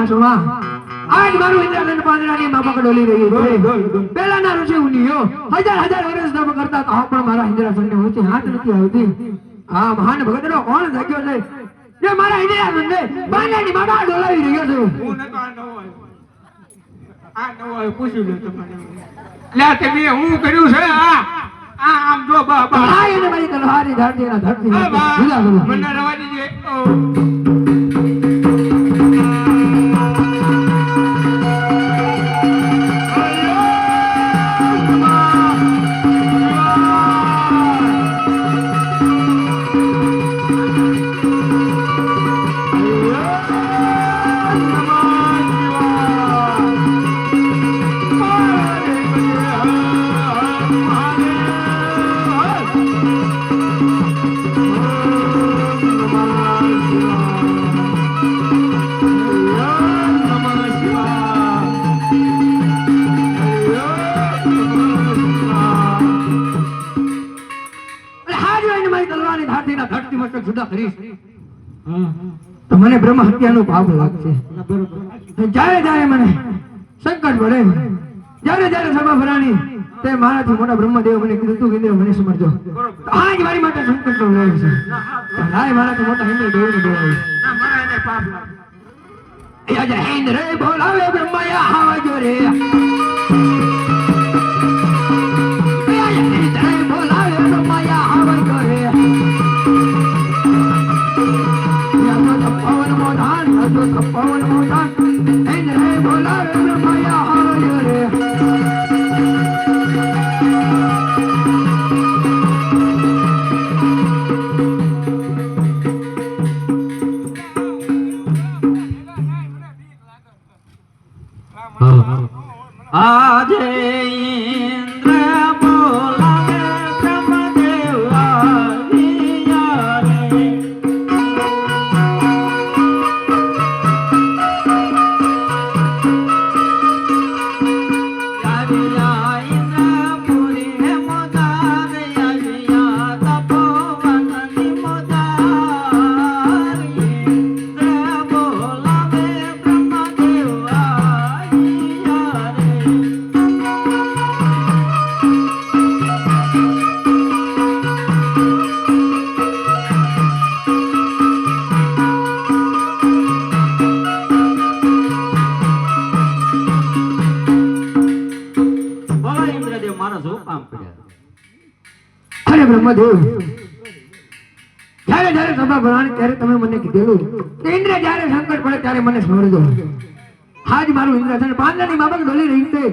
સોમાં આજ મારું ઇન્દ્રાસન પાંદડાની માફક ડોલી રહ્યું છે પેલાના ઋષિ મુનિઓ હજાર હજાર વર્ષ તપ કરતા તો પણ મારા ઇન્દ્રાસનને ઊંચી હાથ નથી આવતી આ મહાન ભગતનો કોણ જાગ્યો છે જે મારા ઇન્દ્રાસનને પાંદડાની માફક ડોલાવી રહ્યો છે હું ન તો આ નવો પૂછ્યું લે તમને લે તમે હું કર્યું છે આમ જો બા આ એને મારી તલવારી ધરતીના ધરતી મને રવા દીજે તો મને બ્રહ્મ હત્યાનો પાપ લાગશે જ્યારે જ્યારે મને સંકટ પડે જ્યારે જ્યારે સભા ભરાણી તે મારાથી મોટા બ્રહ્મદેવ મને કીધું તું ઇન્દ્ર મને સમરજો આજ મારી માટે સંકટ નો વેળ છે લાય મારાથી મોટા ઇન્દ્ર દેવને બોલાવે ના મારા એને પાપ લાગે યજ ઇન્દ્ર બોલાવે બ્રહ્મયા આવજો રે પવન મોટા ઇન્દ્ર બોલાવે બ્રહ્મયા આવજો રે આજે ઇન્દ્ર બોલાવે બ્રહ્મદેવ આવ્યા રે આવ્યા ઇન્દ્રપુરી હે મોદાર આવ્યા તપોવનની મોદાર ઇન્દ્ર બોલાવે બ્રહ્મદેવ આવ્યા રે બોલો ઇન્દ્રદેવ મારા શું કામ પડ્યા અરે બ્રહ્મદેવ જ્યારે જ્યારે સભા ભરાણી ત્યારે તમે મને કીધેલું કે ઇન્દ્ર જ્યારે સંકટ પડે ત્યારે મને સ્મરજો આજ મારું ઇન્દ્રાસન પાંદડાની માફક ડોલી રહી છે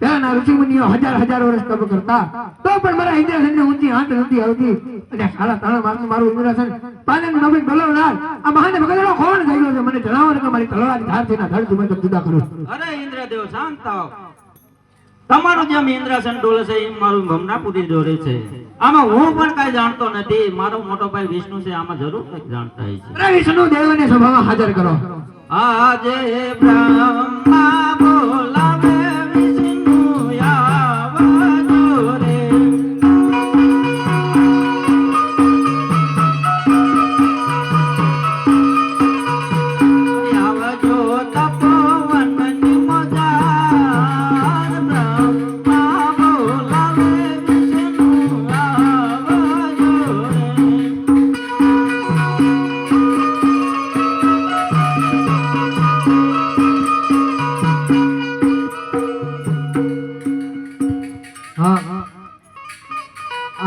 પહેલાના ઋષિ મુનિઓ હજાર હજાર વર્ષ તપ કરતા તો પણ મારા ઇન્દ્રાસનને ઊંચી આંચ નથી આવતી અને સાડા ત્રણ માસનું મારું ઇન્દ્રાસન પાંદડાની માફક ડોલાવનાર આ મહાન ભગતનો કોણ થયેલો છે મને જણાવો ને કે મારી તલવારની ધારથી ના ધડ તમે જુદા કરું અરે ઇન્દ્રદેવ શાંત થાઓ તમારું જેમ ઇન્દ્રાસન ડોલે છે એમ મારું ભમનાપુરી ડોલે છે આમાં હું પણ કઈ જાણતો નથી મારો મોટો ભાઈ વિષ્ણુ છે આમાં જરૂર કઈક જાણતા હશે અરે વિષ્ણુ દેવને સભામાં હાજર કરો આજે બ્રહ્મા બોલાવે વિષ્ણુ આવજો રે આવજો તપોવનની મોજાર બ્રહ્મા બોલાવે વિષ્ણુ આવજો રે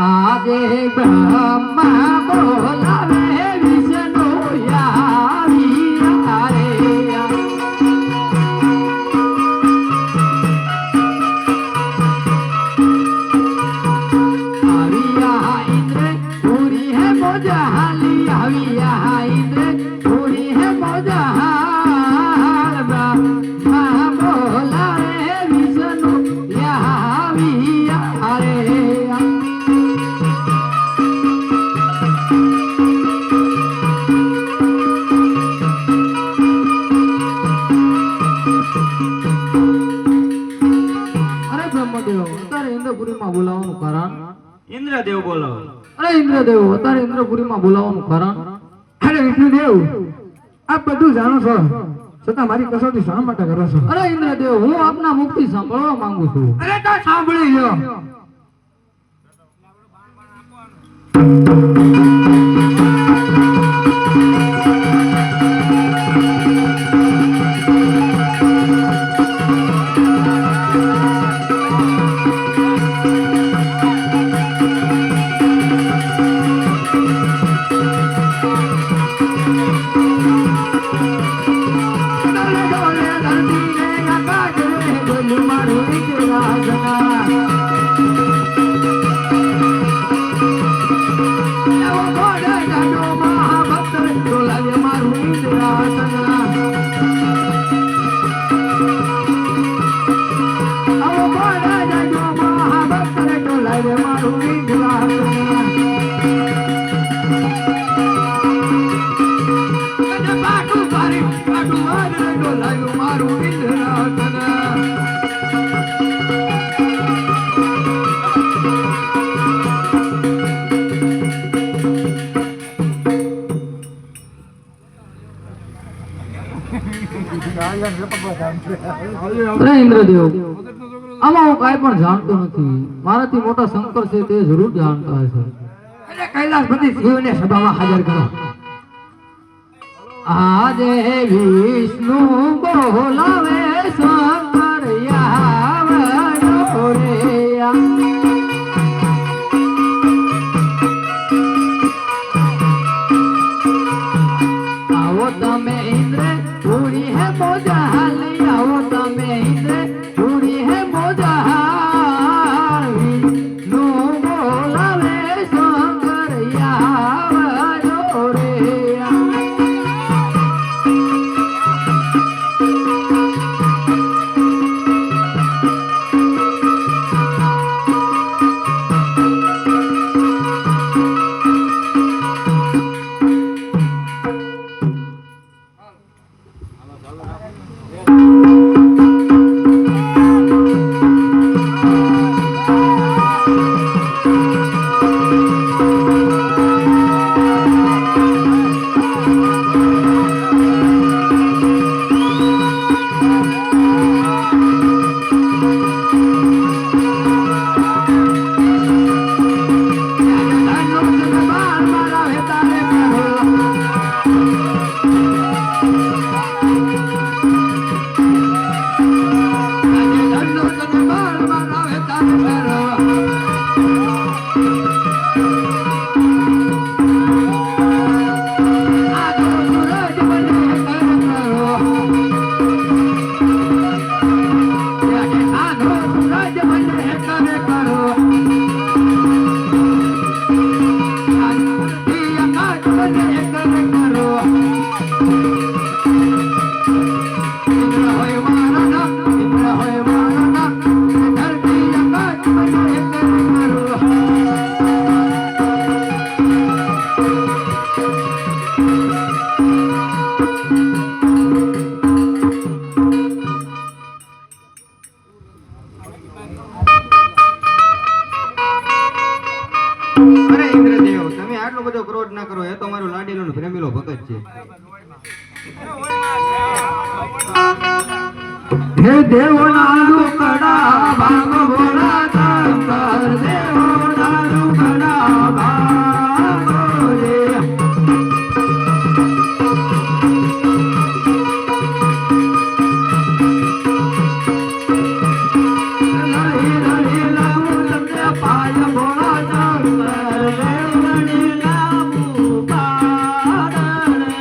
આજે બ્રહ્મા બોલાવે વિષ્ણુ આવ્યા રે આવ્યા ઇન્દ્ર પૂરી હે મોજા હાલી આવ્યા ઇન્દ્ર પૂરી હે મોજા હાલ બ્રહ્મા બોલાવે વિષ્ણુ આવ્યા રે ઇન્દ્રપુરીમાં બોલાવવાનું કારણ ઇન્દ્રદેવ બોલો અરે ઇન્દ્રદેવ અત્યારે ઇન્દ્રપુરીમાં બોલાવવાનું કારણ અરે વિષ્ણુદેવ આપ બધું જાણો છો છતાં મારી કસોટી શા માટે કરો છો? અરે ઇન્દ્રદેવ, હું આપના મુખથી સાંભળવા માંગુ છું. અરે તો સાંભળી લ્યો. અરે ઇન્દ્રદેવ, આમાં હું કાંઈ પણ જાણતો નથી. મારાથી મોટા શંકર છે તે જરૂર જાણતા હશે. અરે કૈલાસપતિ શિવને સભામાં હાજર કરો. આજે વિષ્ણુ બોલાવે શંકર આવ્યો રે. આવો તમે ઇન્દ્ર પૂરી હે મોજા હાલી. આવો તમે ઇન્દ્ર પૂરી હે મોજા હાલી. વિષ્ણુ બોલાવે શંકર આવ્યો રે. અરે ઇન્દ્રદેવ, તમે આટલો બધો ક્રોધ ના કરો. એ તો મારો લાડીલો ને પ્રેમીલો ભગત છે. હે દેવોના રૂકડા ભાગ ભોળા શંકર. દેવોના રૂકડા ભાગ રે. લડી લડી લાવું તમને પાય ભોળા શંકર. દેવ લડી લાવું પાર રે.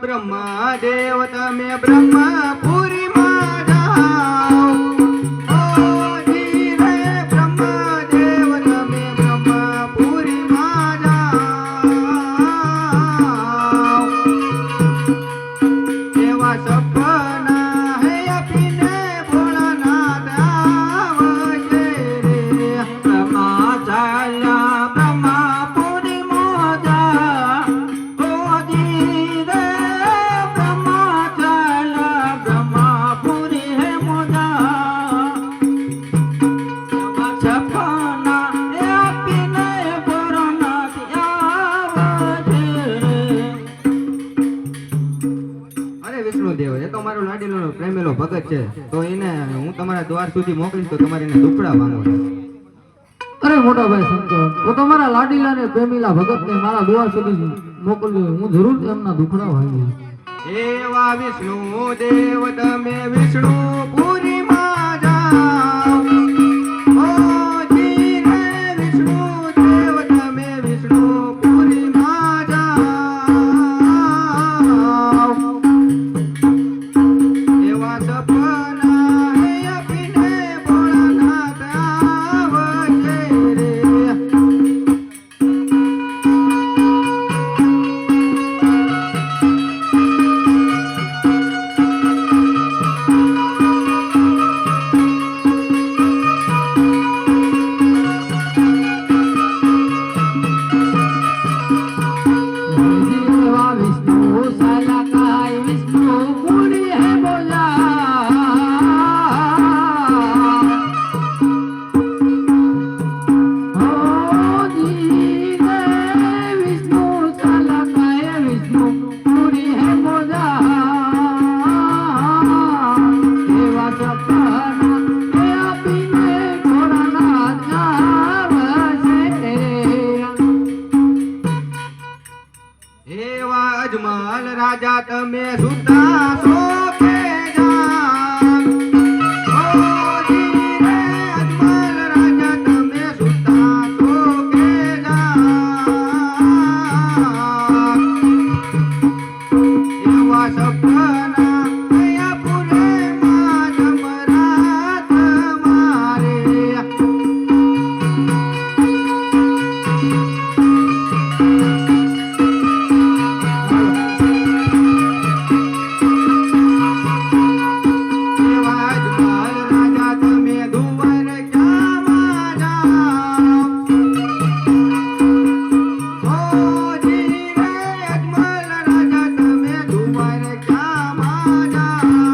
બ્રહ્મદેવ તમે બ્રહ્મપુરીમાં જાઓ ઓ જી રે બ્રહ્મદેવ તમે બ્રહ્મપુરીમાં જાઓ એવા સપના હે આપીને ભોળાનાથ આવશે રે બ્રહ્મા ચાલ્યા બ્રહ્માપુરી મોજા ઓજી રે બ્રહ્મા ચાલ્યા બ્રહ્માપુરી હે મોજા સપના એ આપીને ભોળાનાથ આવશે રે અરે વિષ્ણુદેવ એ તો મારો લાડીલો પ્રેમેલો ભગત છે તો એને હું તમારા દ્વાર સુધી મોકલીશ તો તમારે એને દુખડા માંગો અરે મોટા ભાઈ શંકર તો તમારા લાડીલા ને પ્રેમીલા ભગત ને મારા દ્વાર સુધી મોકલજો હું જરૂર એમના દુખડા ભાંગીશ એવા વિષ્ણુદેવ તમે વિષ્ણુપુરીમાં જાઓ ઓ જી રે વિષ્ણુદેવ તમે વિષ્ણુપુરીમાં જાઓ એવા સપના હે આપીને ભોળાનાથ આવશે રે દેવા વિષ્ણુ સાલાકાય વિષ્ણુ પુરી હે બોલા ઓ જી રે વિષ્ણુ સાલાકાય વિષ્ણુ પુરી હે બોલા એવા સપના એ આપીને ભોળાનાથ આવશે એવા અજમલ રાજા તમે સુતા છો કે જાગ ઓ જી રે અજમલ રાજા તમે સુતા છો કે જાગ એવા સપના કયા પૂરે માં જમરાત મારે એવા અજમલ રાજા તમે દુવર ક્યાંમાં જાઓ ઓ જી રે અજમલ રાજા તમે દુવર ક્યાંમાં જાઓ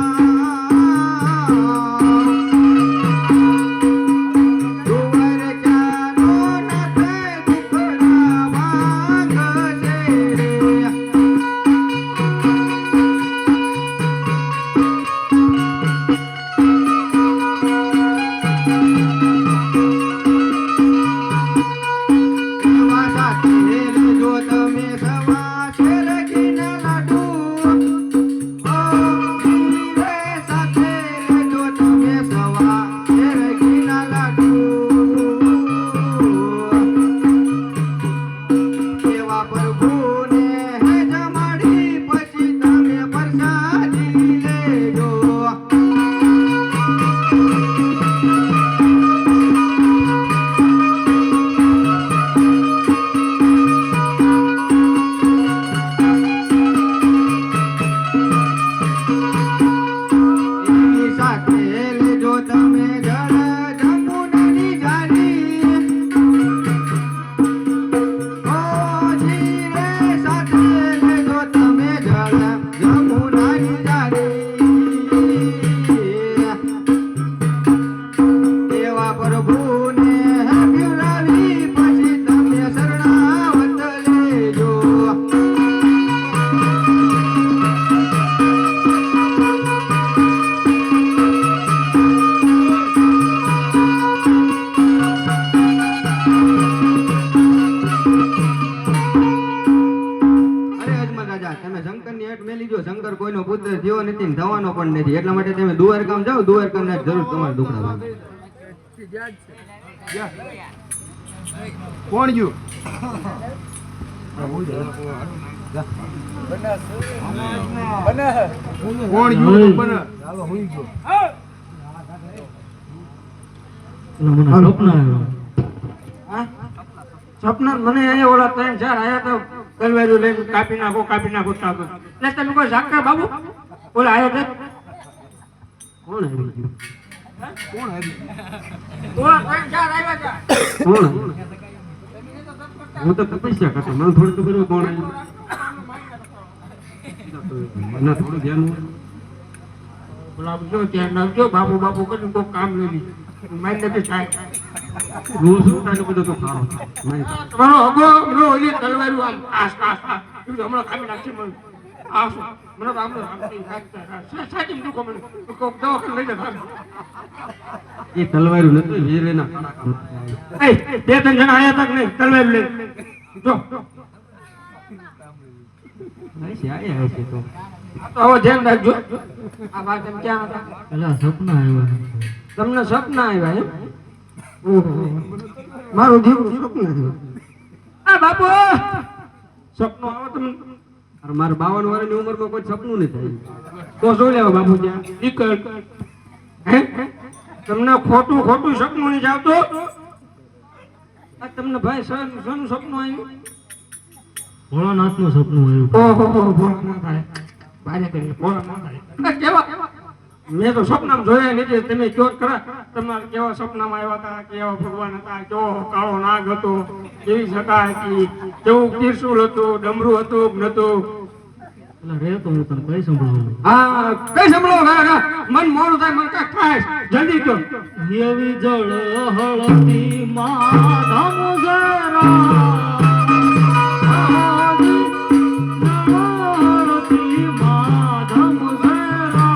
દુવર ક્યાંનો નાથ દુખડા માંગશે રે એવા સાથે લેજો તમે સવા શેર ઘીના લાડુ ઓ જી રે સાથે લેજો તમે સવા શેર ઘીના લાડુ એવા પ્રભુને હે જમાડી પછી તમે પ્રસાદી લેજો એની સાથે લેજો તમે જળ જમુનાની જારી ઓ જી રે સાથે લેજો તમે જળ જમુનાની જારી એવા પ્રભુને પીવડાવી પછી તમે શરણાવત લેજો અરે અજમલ રાજા તમે શંકરની હેઠ મેલી દો શંકર કોઈનો પુત્ર થયો નથી ને થવાનો પણ નથી એટલા માટે તમે દ્વારકામાં જાઓ દ્વારકામાં જરૂર તમારે દુખડા ભાગે કોણ ગયું કોણ યુ બને એટલે મને સપના આવ્યા. હા? સપના મને અહીંયા ઓલા 3-4 આયા તો તલવારું લઈને કાપી નાખો તાકો. એટલે તમે કોઈ ઝાકરા બાબુ ઓલા આયા તે કોણ આવી ગયું? ઓલા 3-4 આવ્યા હતા. કોણ? હું તો તપસ્યા કરતો, મને થોડું ખબર હોય કોણ આવ્યું. મને થોડું ધ્યાન હોય. ઓલા જો ત્યાં નાખજો બાપુ કરીને કોઈ કામ લઈ લી મારી નથી થાય. રોજ ઉઠાને બધો તો ખારો નહીં. તમારો અગો મને ઓલી તલવારું આમ આસ હમણાં કાપી નાખશે મને. આસ મને તો આમ સાચી દુખો મને કોક દવાખાને લઈ જતા. એ તલવારું નતું વીરેના એ 2-3 જણા આયા હતા કે નહીં તલવારું લઈને જો આયા હશે તો. તો હવે ધ્યાન રાખજો. આ વાત એમ ક્યાં હતા? પેલા સપના આવ્યા. તમને સપના આવ્યા એમ? ઓહો મારું દીકરું સપના આવ્યું. આ બાપુ સપનું આવે તમને અરે મારે 52 વર્ષની ઉંમરમાં કોઈ સપનું નહીં થાય. તો જોઈ લેવા બાપુ ત્યાં દીકર હે તમને ખોટું સપનું નહીં જાવતું. આ તમને ભાઈ સનું સપનું આવ્યું? ભોળાનાથનું સપનું આવ્યું. ઓહો ભોળા ના થાય બારે કરીને ભોળા ના થાય. કેવા મેં તો સપનામાં જોયા નથી. તમે કયો ખરા તમારે કેવા સપનામાં આવ્યા હતા, કેવા ભગવાન હતા, કેવો કાળો નાગ હતો, કેવી સકા હતી, કેવું ત્રિશુલ હતું, ડમરું હતું કે નતું? પેલા રે તો હું તને કઈ સંભળાવું. હા કઈ સંભળો મન મોડું થાય મને કાંઈક થાય જલ્દી કહો. એવી જળ હળતી માધમ જરા હળતી માધમ જરા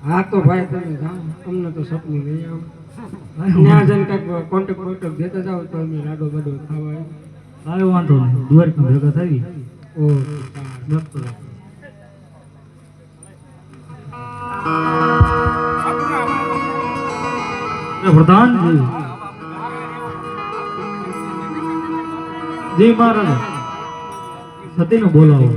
હા તો ભાઈ તમે જાઓ અમને તો સપનું નહીં આવે. ત્યાં જઈને કાંઈક કોન્ટેક્ટ દેતા જાઓ તો અમે લાડો બાડો ખાવા કાંઈ વાંધો નહીં. દ્વારકા ભેગા થઈ ઓહ મસ્ત. પ્રધાનજી જી મહારાજ સતીનું બોલાવો.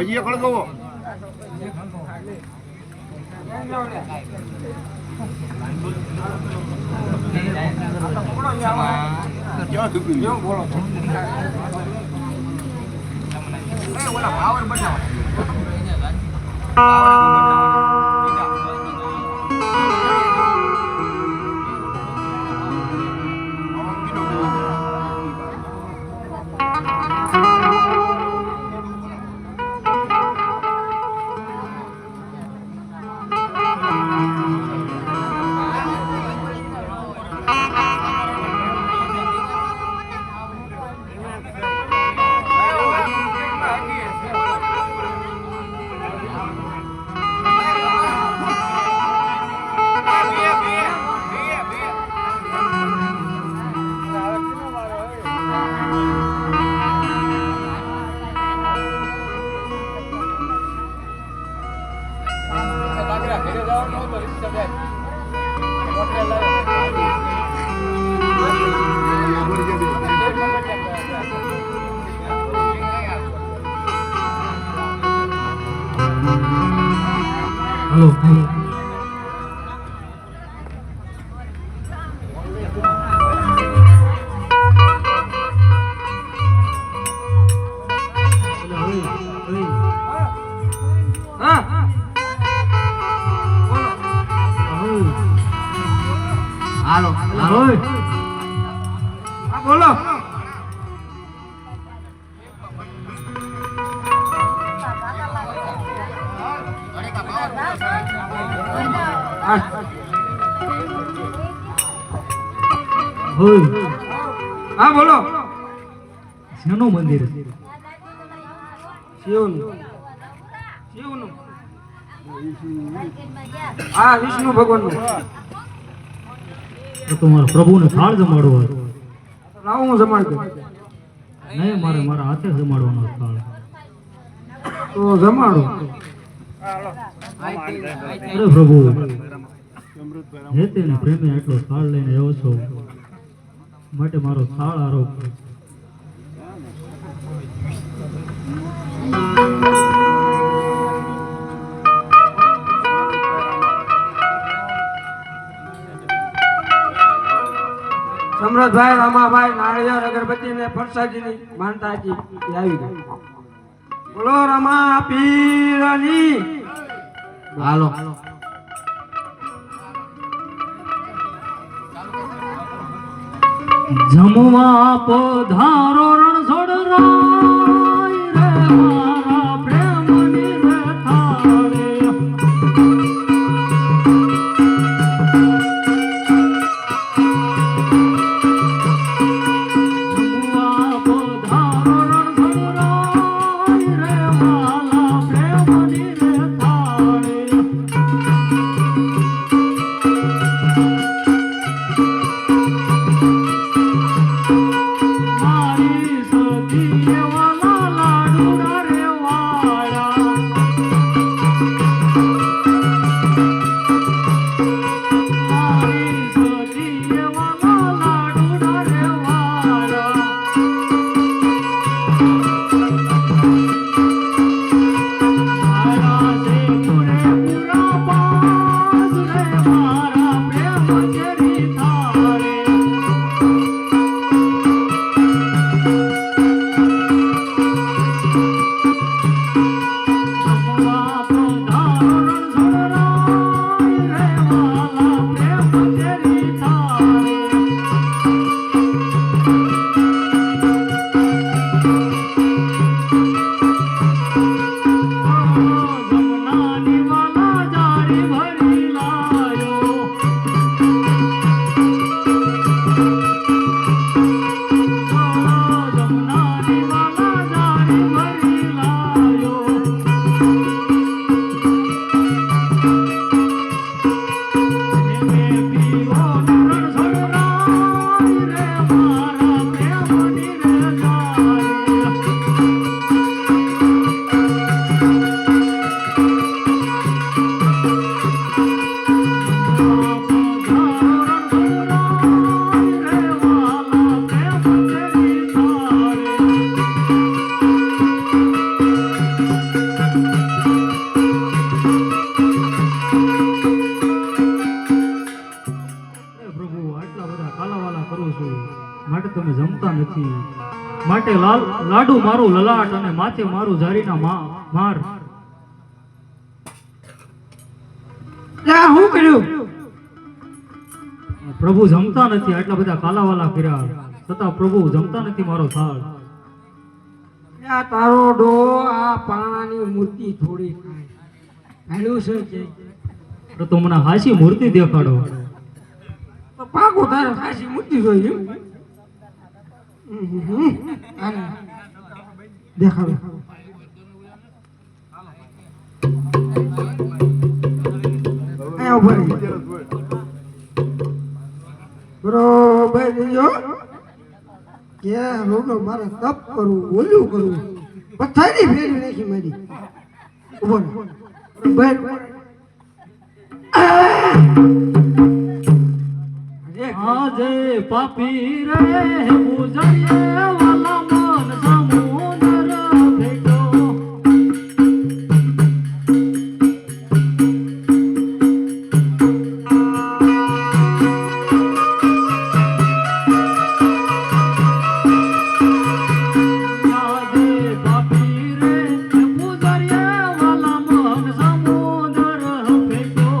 હજી એક હળગવો ક્યાં દુખી ગયો બોલો ઓલા પાવર બજાવ હલો હલો હા હાલો ઓય હા બોલો હા ઓય હા બોલો શેનું મંદિર શિવનું શિવનું હા વિષ્ણુ ભગવાનનું તો તમારા પ્રભુને થાળ જમાડવો હતો લાવું હું જમાડ દઉં નહીં મારે મારા હાથે જમાડવાનો થાળ તો જમાડો અરે પ્રભુ હે તેને પ્રેમે આટલો થાળ લઈને આવ્યો છો માટે મારો થાળ આરોપ સમરથભાઈ રામાભાઈ નાળિયેર અગરબત્તી ને પ્રસાદીની માનતા હતી એ આવી ગઈ બોલો રમા પીરની હાલો જમવા પધારો રણછોડ રાય રે મારા પ્રેમની રે થાળી જમવા પધારો રણછોડ રાય રે મારા પ્રેમની રે થાળી મારી સખી વાલા લાડુ રે છો માટે તમે જમતા નથી. માટે લાડુ મારું લલાટ અને માથે મારું જારીના માર. લા હું કર્યું? પ્રભુ જમતા નથી. આટલા બધા કાલાવાલા કર્યા છતાં પ્રભુ જમતા નથી મારો થાળ. આ તારો ડો આ પાણાની મૂર્તિ થોડી ખાય. હાલું છે કે તો મને હાસી મૂર્તિ દેખાડો. તો પાકો તારે ખાસી મૂર્તિ જોઈએ એમ? હાલે. દેખાડો. અહીંયા ઉભા રહી. બરોબર જો કે રોડો મારે તપ કરવું ઓલું કરવું પથારી ફેરવી નાખી મારી. ઉભો રહો. બરોબર. આજે પાપી રે પૂજરીએ વાલા મન સમુદ્ર ભેટો. આજે પાપી રે પૂજરીએ વાલા મન સમુદ્ર ભેટો.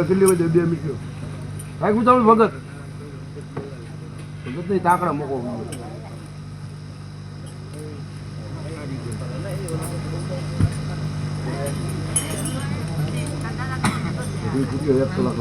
કેટલી બધી 2 મિનિટ ભાઈ હું તમે ભગત ભગત તાકડા મૂકો એક કલાક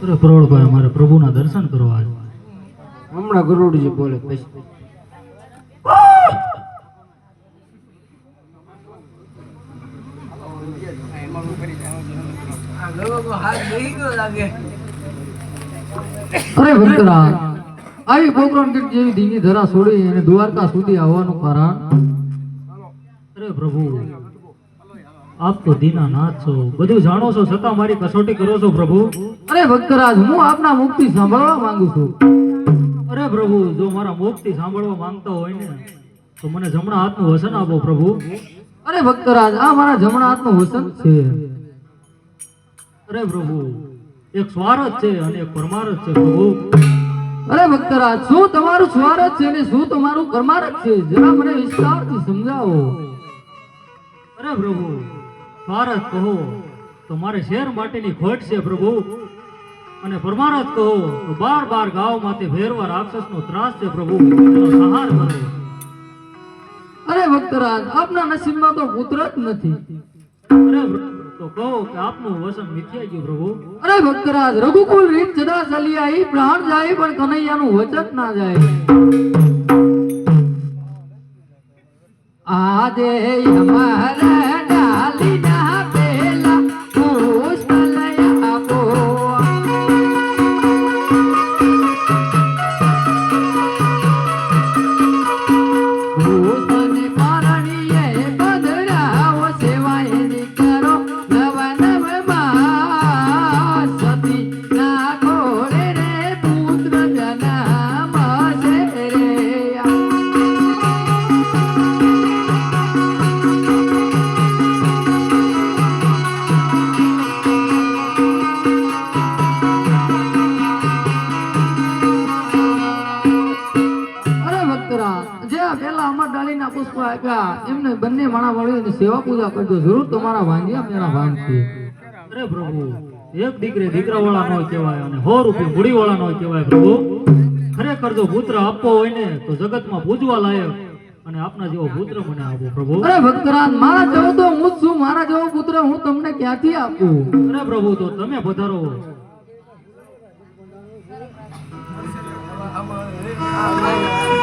અરે પ્રવળભાઈ અમારે પ્રભુના દર્શન કરવા છે. હમણાં ગરુડજી બોલે પછી અરે ભક્તરાજ, આવી પોકરણગઢ જેવી ધીંગી ધરા છોડી અને દ્વારકા સુધી આવવાનું કારણ? અરે પ્રભુ, આપ તો દીનાનાથ છો, બધું જાણો છો, છતાં મારી કસોટી કરો છો પ્રભુ. અરે ભક્તરાજ, હું આપના મુખથી સાંભળવા માંગુ છું. અરે પ્રભુ, જો મારા મુખથી સાંભળવા માંગતા હોય ને તો મને જમણા હાથનું વસન આપો પ્રભુ. અરે ભક્તરાજ, આ મારા જમણા હાથનું વસન છે. અરે પ્રભુ, એક સ્વાર્થ છે અને એક પરમારથ છે પ્રભુ. અરે ભક્તરાજ, શું તમારું સ્વાર્થ છે ને શું તમારું પરમારથ છે? જરા મને વિસ્તારથી સમજાવો. અરે પ્રભુ, સ્વાર્થ કહો તો મારે શેર માટેની ખોટ છે પ્રભુ, અને પરમારથ કહો તો બાર ગામમાંથી ભેરવા રાક્ષસનો ત્રાસ છે પ્રભુ, એનો સંહાર કરો. અરે ભક્તરાજ, આપના નસીબમાં તો પુત્ર જ નથી. અરે તો કહો કે આપનું વસન મિથ્યા ગયું પ્રભુ. અરે ભક્તરાજ, રઘુકુલ રીત જદા ચાલ્યા, ઈ પ્રાણ જાય પણ કનૈયાનું વચન ના જાય. આજે અમારા ડાલીના પેલા પુષ્પ લઈ આપો. પુષ્પને પારણીએ પધરાવો, સેવાય ની કરો નવ નવ માં. સતી ના ઘોડે રે પુત્ર જન્મ છે રે. પેલા અમર ડાળીના પુષ્પ આપ્યા, એમને બંને માણા વળીને સેવા પૂજા કરજો, જરૂર તમારા ભાંગ્યા મેળા ભાંગશે. અરે પ્રભુ, એક દીકરે દીકરા વાળા નો કહેવાય અને 100 રૂપિયા મૂડી વાળા નો કહેવાય પ્રભુ. ખરેખર જો પુત્ર આપવો હોય ને તો જગતમાં પૂજવા લાયક અને આપના જેવો પુત્ર મને આપો પ્રભુ. અરે ભક્તરાજ, મારા જેવો તો હું જ છું, મારા જેવો પુત્ર હું તમને ક્યાંથી આપું? અરે પ્રભુ, તો તમે પધારો.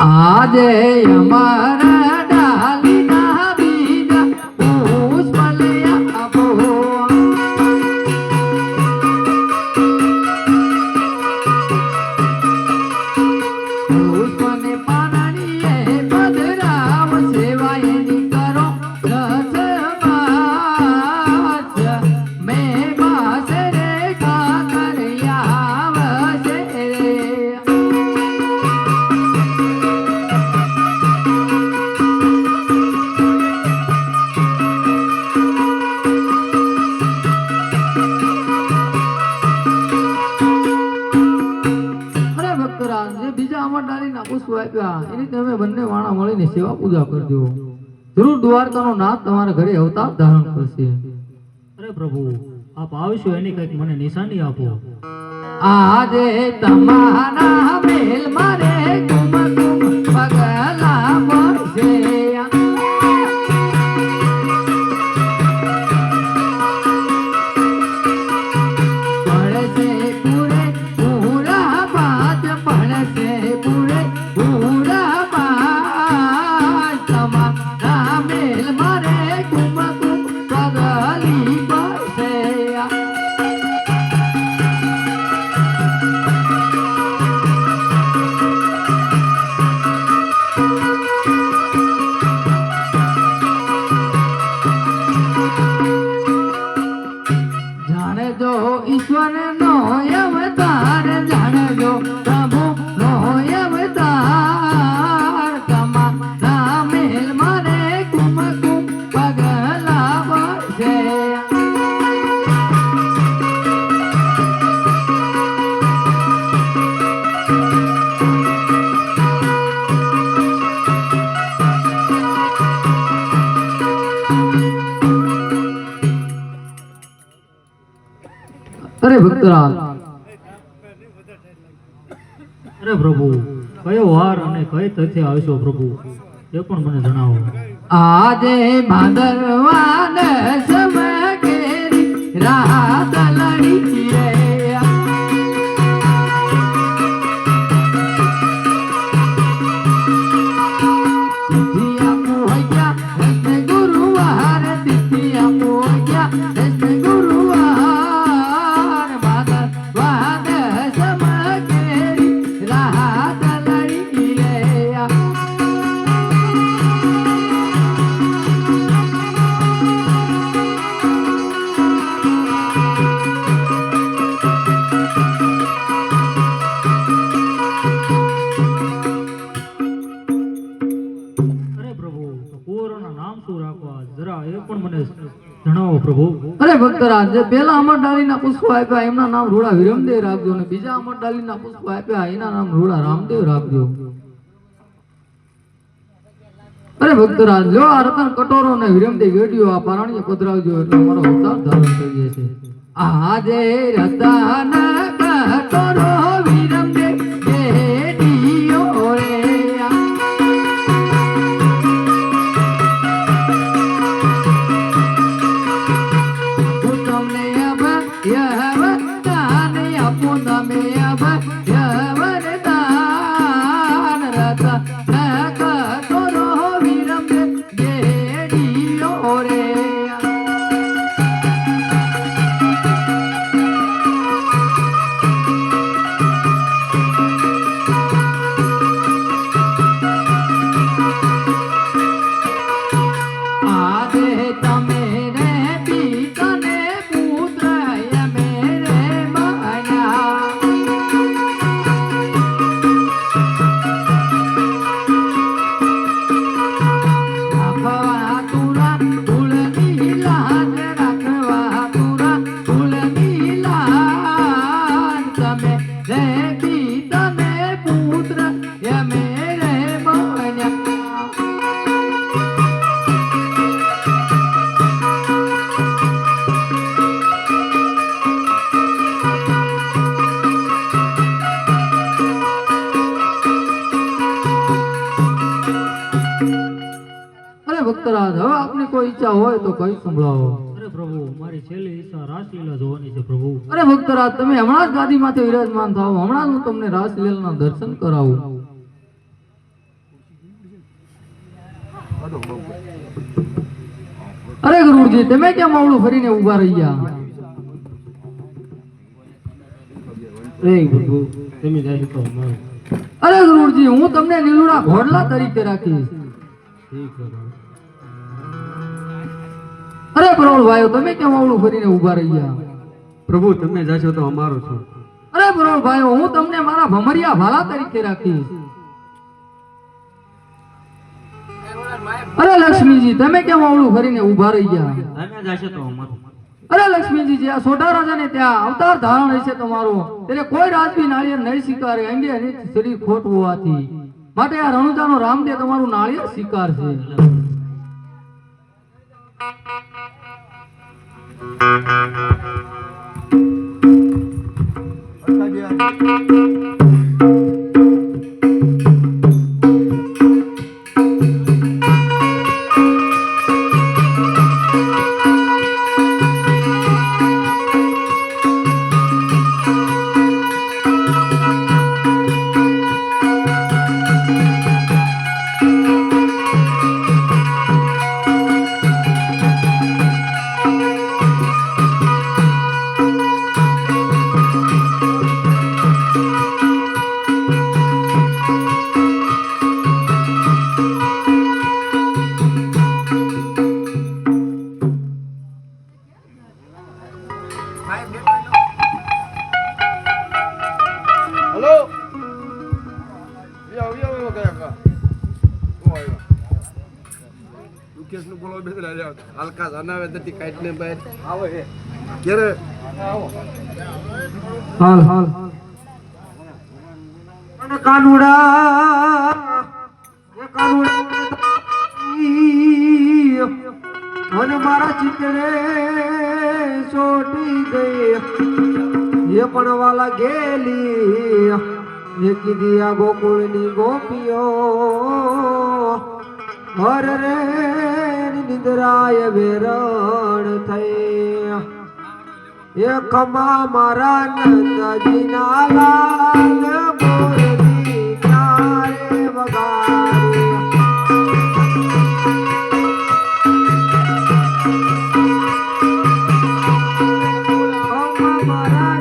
આજે અમારા ડાલીના બીજા પુષ્પ લઈ આપો. પુષ્પને પારણીએ પધરાવો, સેવાય ની કરો રસમાસ. મેં બાસ રે કાકરિયા વસે રે. બીજા અમર ડાળીના પુષ્પ આપ્યા, એની તમે બંને વાણા મળીને સેવા પૂજા કરજો, જરૂર દ્વારકાનો નાથ તમારા ઘરે અવતાર ધારણ કરશે. અરે પ્રભુ, આપ આવશો એની કઈક મને નિશાની આપો. આજે તમારા મેલ મારે કુમ કુમ પગલા પડશે. ઈશ્વર નો અવતાર જાણજો, પ્રભુ નો અવતાર. તમારા મેલ મારે કુમ કુમ પગલા પડશે. અરે ભક્તરાજ, અરે પ્રભુ, કયો વાર અને કઈ તથ્ય આવશો પ્રભુ, એ પણ મને જણાવો. આજે ભાદરવાન સમય કેરી રાત લડી રે. અરે પ્રભુ તો કુંવરોના નામ શું રાખવા જરા એ પણ મને જણાવો પ્રભુ. અરે ભક્તરાજ, જે પેલા અમરડાલીના પુષ્પો આપ્યા એમના નામ રૂડા વિરમદેવ રાખજો, અને બીજા અમરડાલીના પુષ્પો આપ્યા એના નામ રૂડા રામદેવ રાખજો. અરે ભક્તરાજ, જો આ રતન કટોરો ને વિરમદેવ ગેડિયો આ પારણીએ પધરાવજો એટલે અમારો અવતાર ધારણ થઈ જશે. આજે રતન કટોરો વિરમદેવ ગેડિયો રે ભક્તરાજ, હવે આપની કોઈ ઈચ્છા હોય તો કઈ સંભળાવો. અરે પ્રભુ, મારી છેલ્લી ઈચ્છા રાસલીલા જોવાની છે પ્રભુ. અરે ભક્તરાજ, તમે હમણાં જ ગાદીમાંથી વિરાજમાન થાઓ, હમણાં જ હું તમને રાસલીલાના દર્શન કરાવું. અરે ગુરુજી, તમે કેમ આવડું ફરીને ઊભા રહી ગયા? એ પ્રભુ તમે જાય તો અમારે અરે ગુરુજી, હું તમને નીલુડા ઘોડલા તરીકે રાખીશ. ઠીક છે. અરે પ્રૌઢ ભાઈઓ, તમે કેમ આવડું ફરીને ઊભા રહી ગયા? પ્રભુ તમે જાશો તો અમારો છો. અરે પ્રૌઢ ભાઈઓ, હું તમને મારા ભમરિયા ભાલા તરીકે રાખીશ. અરે લક્ષ્મીજી, તમે કેમ આવડું ફરીને ઊભા રહી ગયા? તમે જાશો તો અમારું. અરે લક્ષ્મીજી, જ્યાં સોઢા રાજાને ત્યાં અવતાર ધારણ હશે તમારો, ત્યારે કોઈ રાજવી નાળિયેર નહીં સ્વીકારે, અંગે અનેક શરીર ખોટ હોવાથી. માટે આ રણુજાનો રામદેવ તમારું નાળિયેર સ્વીકારશે. હલો કયા કા મુકેશ નું બોલો બેસ રહ્યા હલકા જનાવે તતી કાઈટ ને બહાર આવે હે ક્યારે હાલ હાલ અને કાનુડા એ કાનુડા મને મારા ચિત્રે ચોટી ગઈ એ પણ વાલા ગેલી એ કીધી આ ગોકુળની ગોપીઓ હર રે નિદ્રાય વેરણ થઈ એ ખમા મારા નંદજીના લાલ મોરલી ક્યારે વગાડે મારા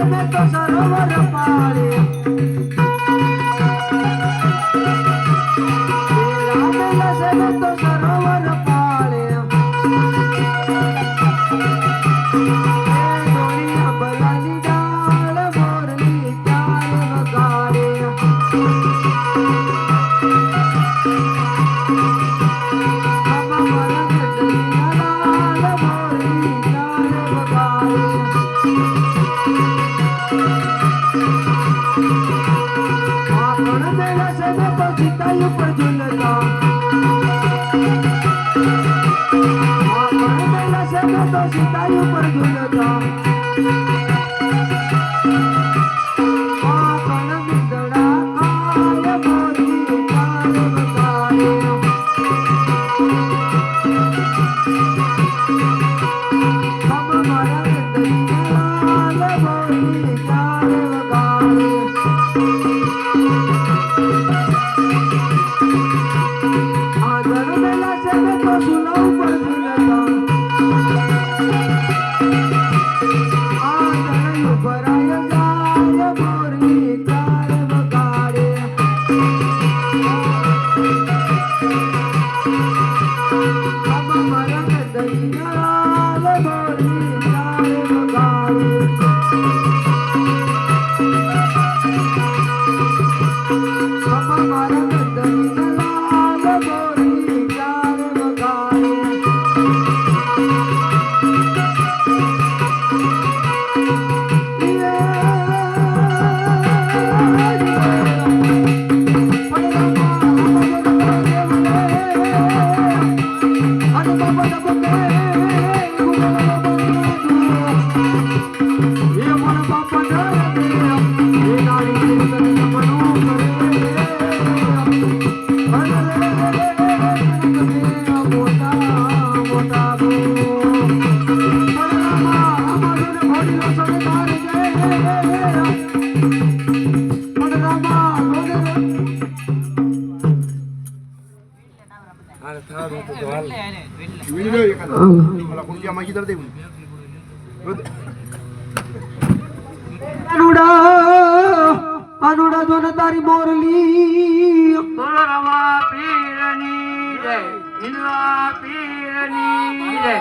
મેં તો સરોવર પાળે રામેલા છે મેં તો સરોવર પાળે ડોળિયા બલાની ડાળ મોરલી ચાર વગાડે ઉપર ઝૂલતા તો સીતાઈ ઉપર ઝૂલતા અનુડા જો ને તારી મોરલી તોરવા પીરની જય ઇન્દ્રા પીરની જય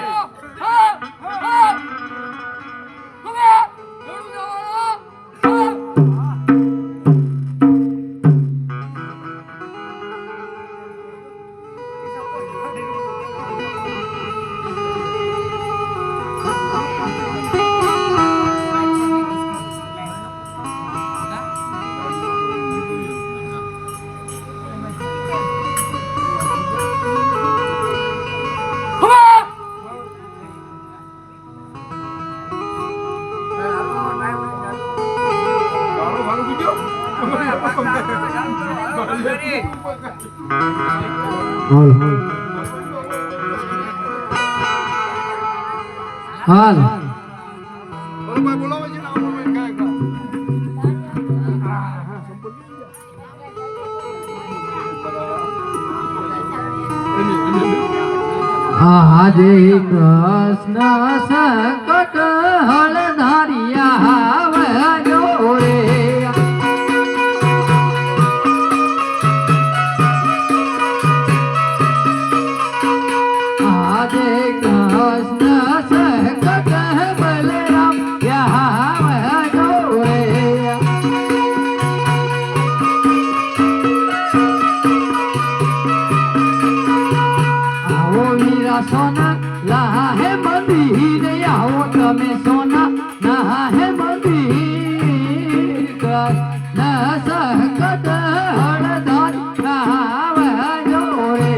હાલ બોલાવે છે ને આમાં કાંઈ આજે કૃષ્ણ સંકટ હળધારિયા વજો રે આજે કૃષ્ણ સંકટ બલરામ વજો રે સોના લાહે મંદિર આવો તમે સોના લાહે મંદિર કૃષ્ણ સંકટ હળધારી આવજો રે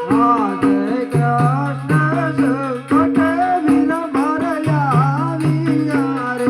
રાધે કૃષ્ણ સંકટ વિના ભરયા વિયા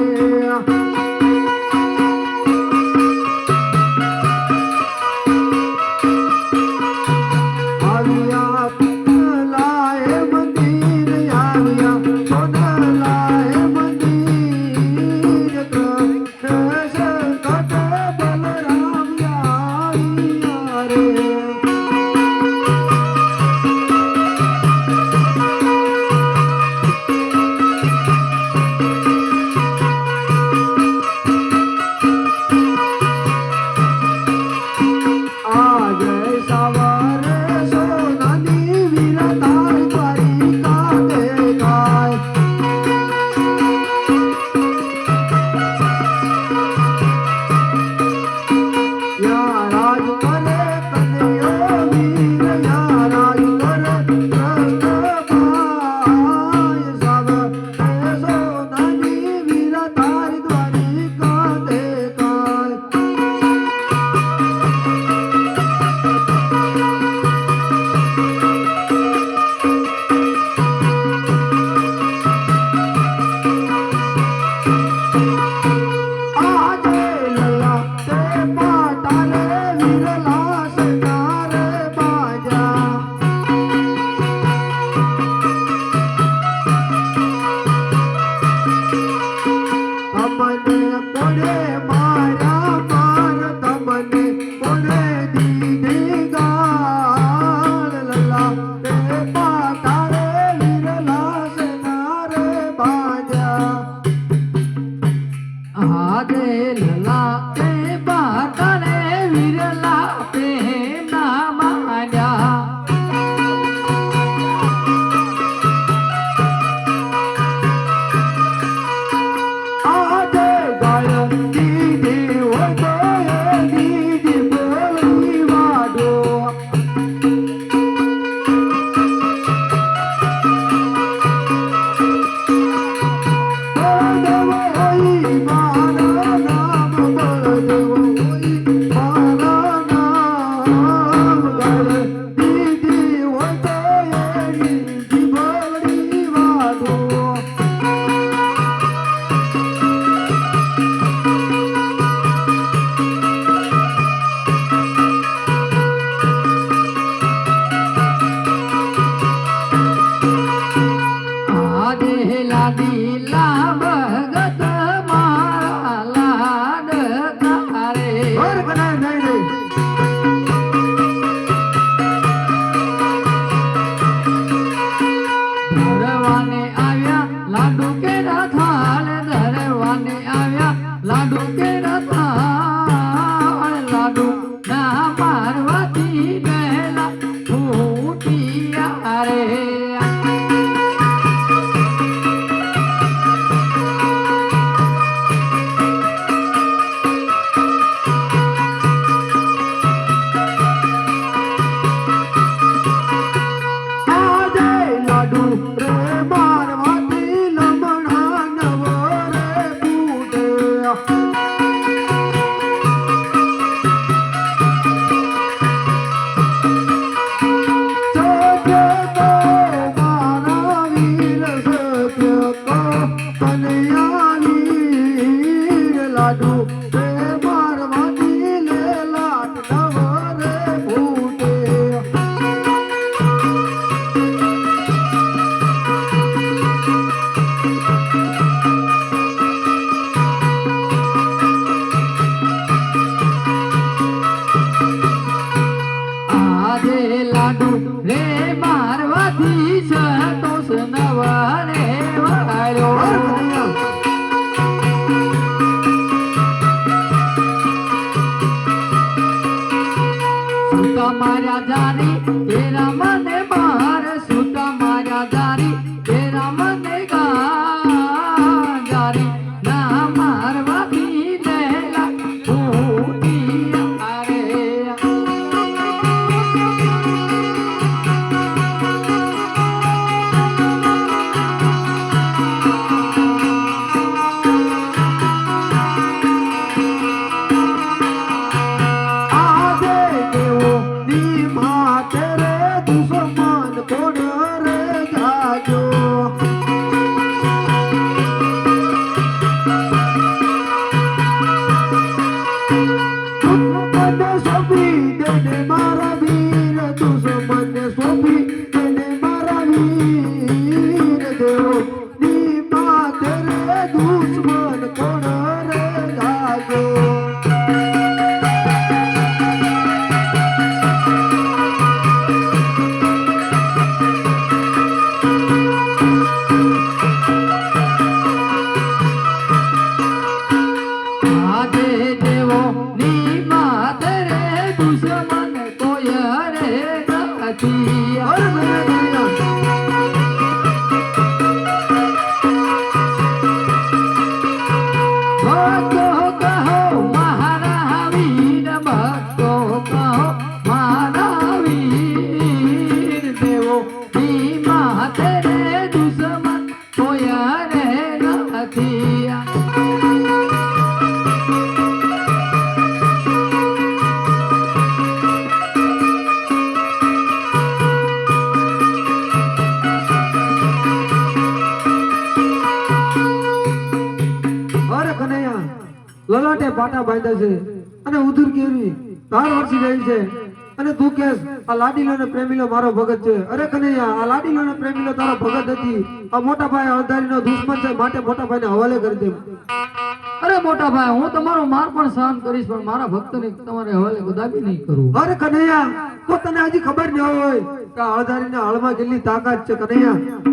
મેરા થાળ લાડુ ના મારવાથી ગયેલા ફૂટિયા રે લાડુ રે મારવાથી સંતોષ નવરે વાળ્યો સુતા માર્યા જારી તેરા મને માર સુતા માર્યા જારી તેરા મને જારી ના મારવાથી લેલા ફૂટિયા રે લલાટે પાટા બાંધ્યા છે અને ઉધુર કેરી તાર વરસી રહી છે અને તું કેસ આ લાડીલો ને પ્રેમીલો મારો ભગત છે અરે કનૈયા આ લાડીલો ને પ્રેમીલો તારો ભગત નથી આ મોટા ભાઈ અવધારીનો દુશ્મન છે માટે મોટા ભાઈને હવાલે કરી દે અરે મોટા ભાઈ હું તમારો માર પણ સહન કરીશ પણ મારા ભક્તને તમારે હવાલે કદાપી નહીં કરું અરે કનૈયા તો તને હજી ખબર ન હોય કે આ અવધારીના હાલમાં કેટલી તાકાત છે કનૈયા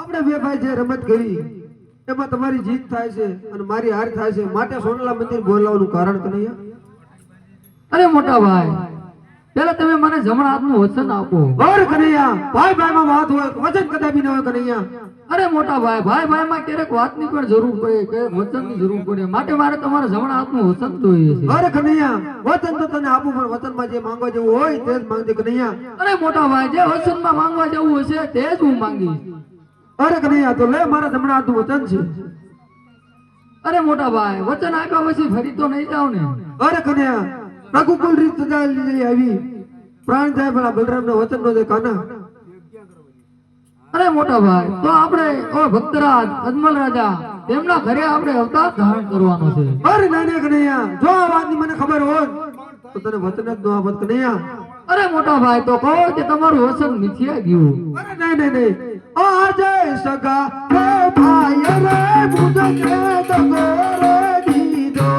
આપણે બે ભાઈ જે રમત કરી એમાં તમારી જીત થાય છે અને મારી હાર થાય છે માટે સોનલા મંદિર બોલાવવાનું કારણ કનૈયા અરે મોટા ભાઈ પેલા તમે મને જમણા હાથનું વચન આપો. ઓર કનૈયા ભાઈ ભાઈમાં વાત હોય વચન કદાપી ન હોય કનૈયા. અરે મોટા ભાઈ ભાઈમાં ક્યારેક વાતની પણ જરૂર પડે કે વચનની જરૂર પડે માટે મારે તમારા જમણા હાથનું વચન જોઈએ છે. અરે કનૈયા વચન તો તને આપું પણ વચનમાં જે માંગવા જેવું હોય તે જ માંગજે કનૈયા. અરે મોટા ભાઈ જે વચનમાં માંગવા જવું હશે તે જ હું માંગીશ. અરે કનૈયા તો લે મારા જમણા હાથનું વચન છે. અરે મોટા ભાઈ વચન આપ્યા પછી ફરી તો નહીં જાવ ને. અરે કનૈયા રઘુકુલ રીત લઈ આવી પ્રાણ જાય પેલા બલરામ ના વચન નો જે કાના. અરે મોટા ભાઈ તો આપણે ઓ ભક્તરાજ અજમલ રાજા તેમના ઘરે આપણે અવતાર ધારણ કરવાનો છે. અરે નાને કનૈયા જો આ વાતની મને ખબર હોય તો તને વચન જ ન આપત કનૈયા. અરે મોટા ભાઈ તો કહો કે તમારું વચન મિથ્યા ગયું. અરે નહીં આજે સગા હે ભાઈ રે મુજે દગો રે દીધો.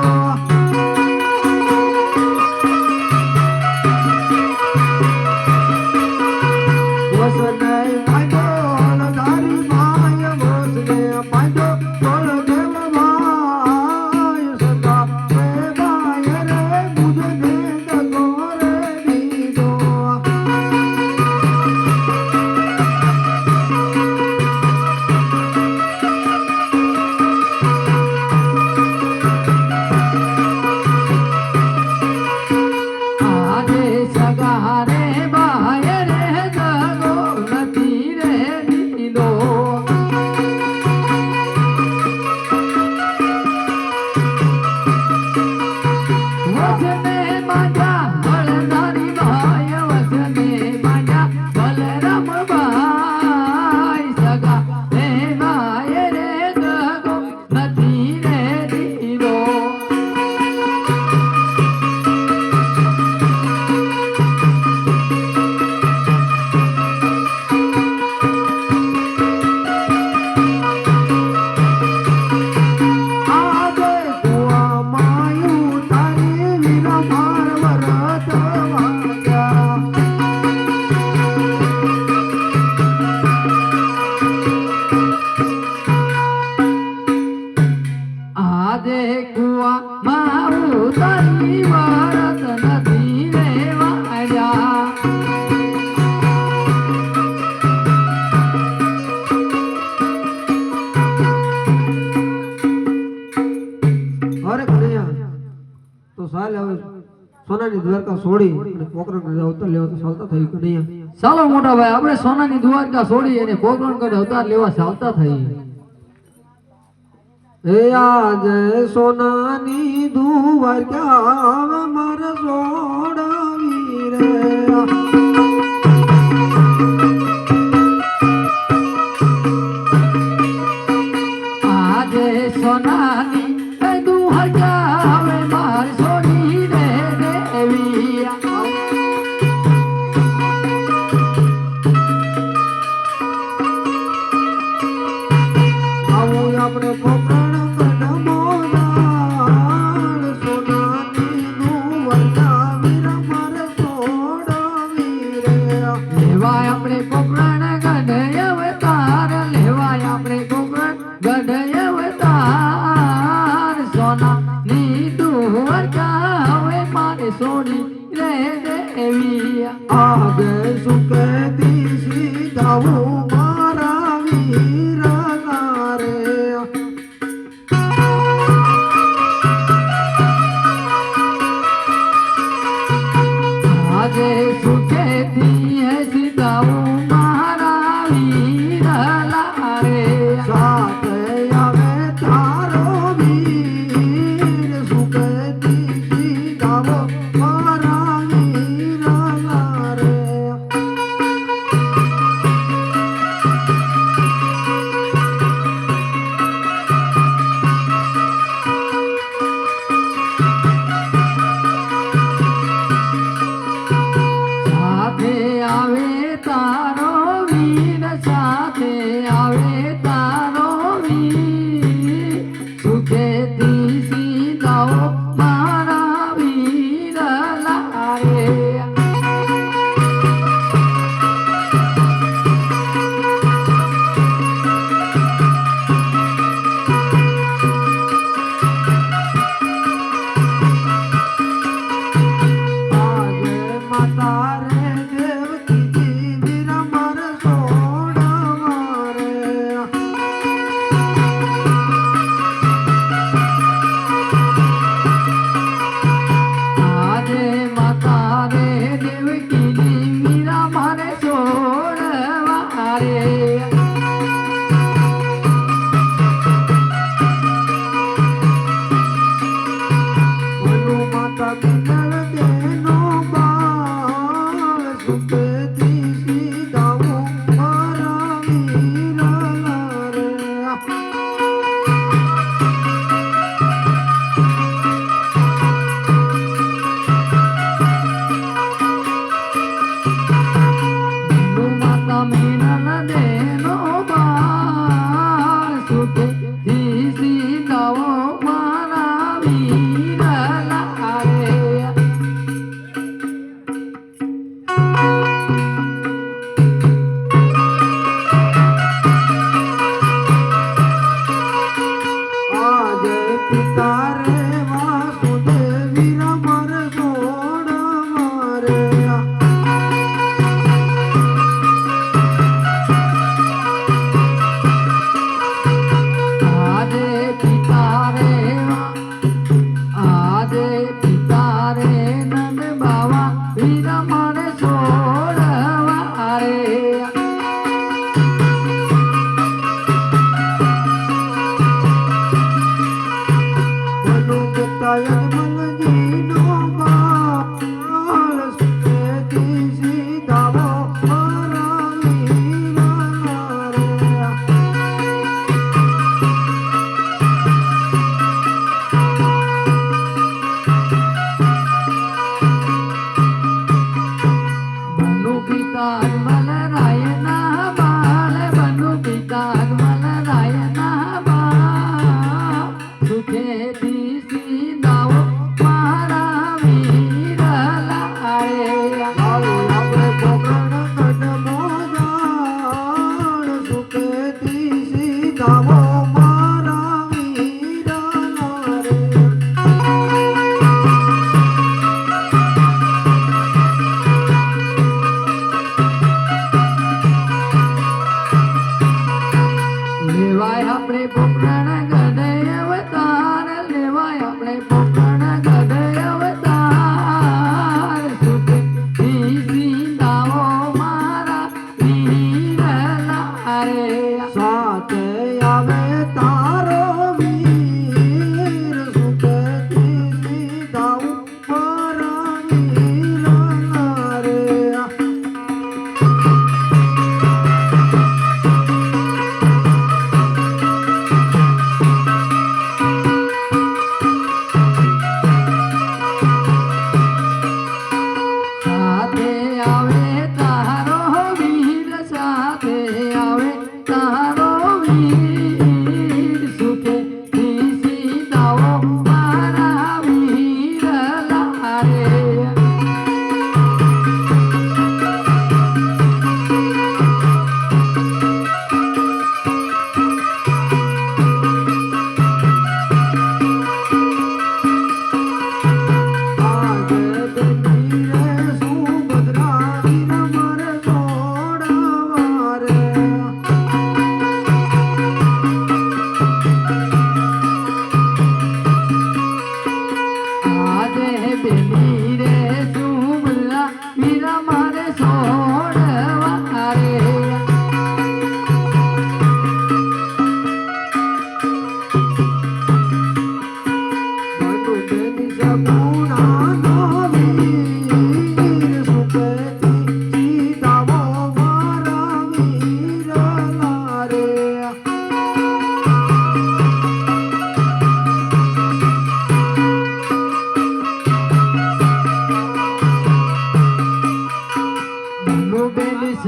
સોનાની દ્વારકા છોડી અને પોકરણ અવતાર લેવા તો ચાલતા થઈ કનૈયા. ચાલો મોટા ભાઈ આપણે સોનાની દ્વારકા છોડી અને પોકરણ અવતાર લેવા ચાલતા થઈ. હે આજે સોનાની દ્વારકા મારે છોડાવી રે. આજે સોનાની દ્વારકા હવે માર છોડી દે દેવી. આપણે પોકરણ ગઢ અવતાર લેવાય આપણે પોકરણ ગઢ અવતાર સોના ની દ્વારકા હવે મારે છોડી રે દેવી આગે સુખેથી સીધાવું મારા વીરના રે આજે સુખેથી હે સીધાવું મારા વીરલા રે સાથે આવે તારો વીર સુખેથી સીધાવો મારા વીરના રે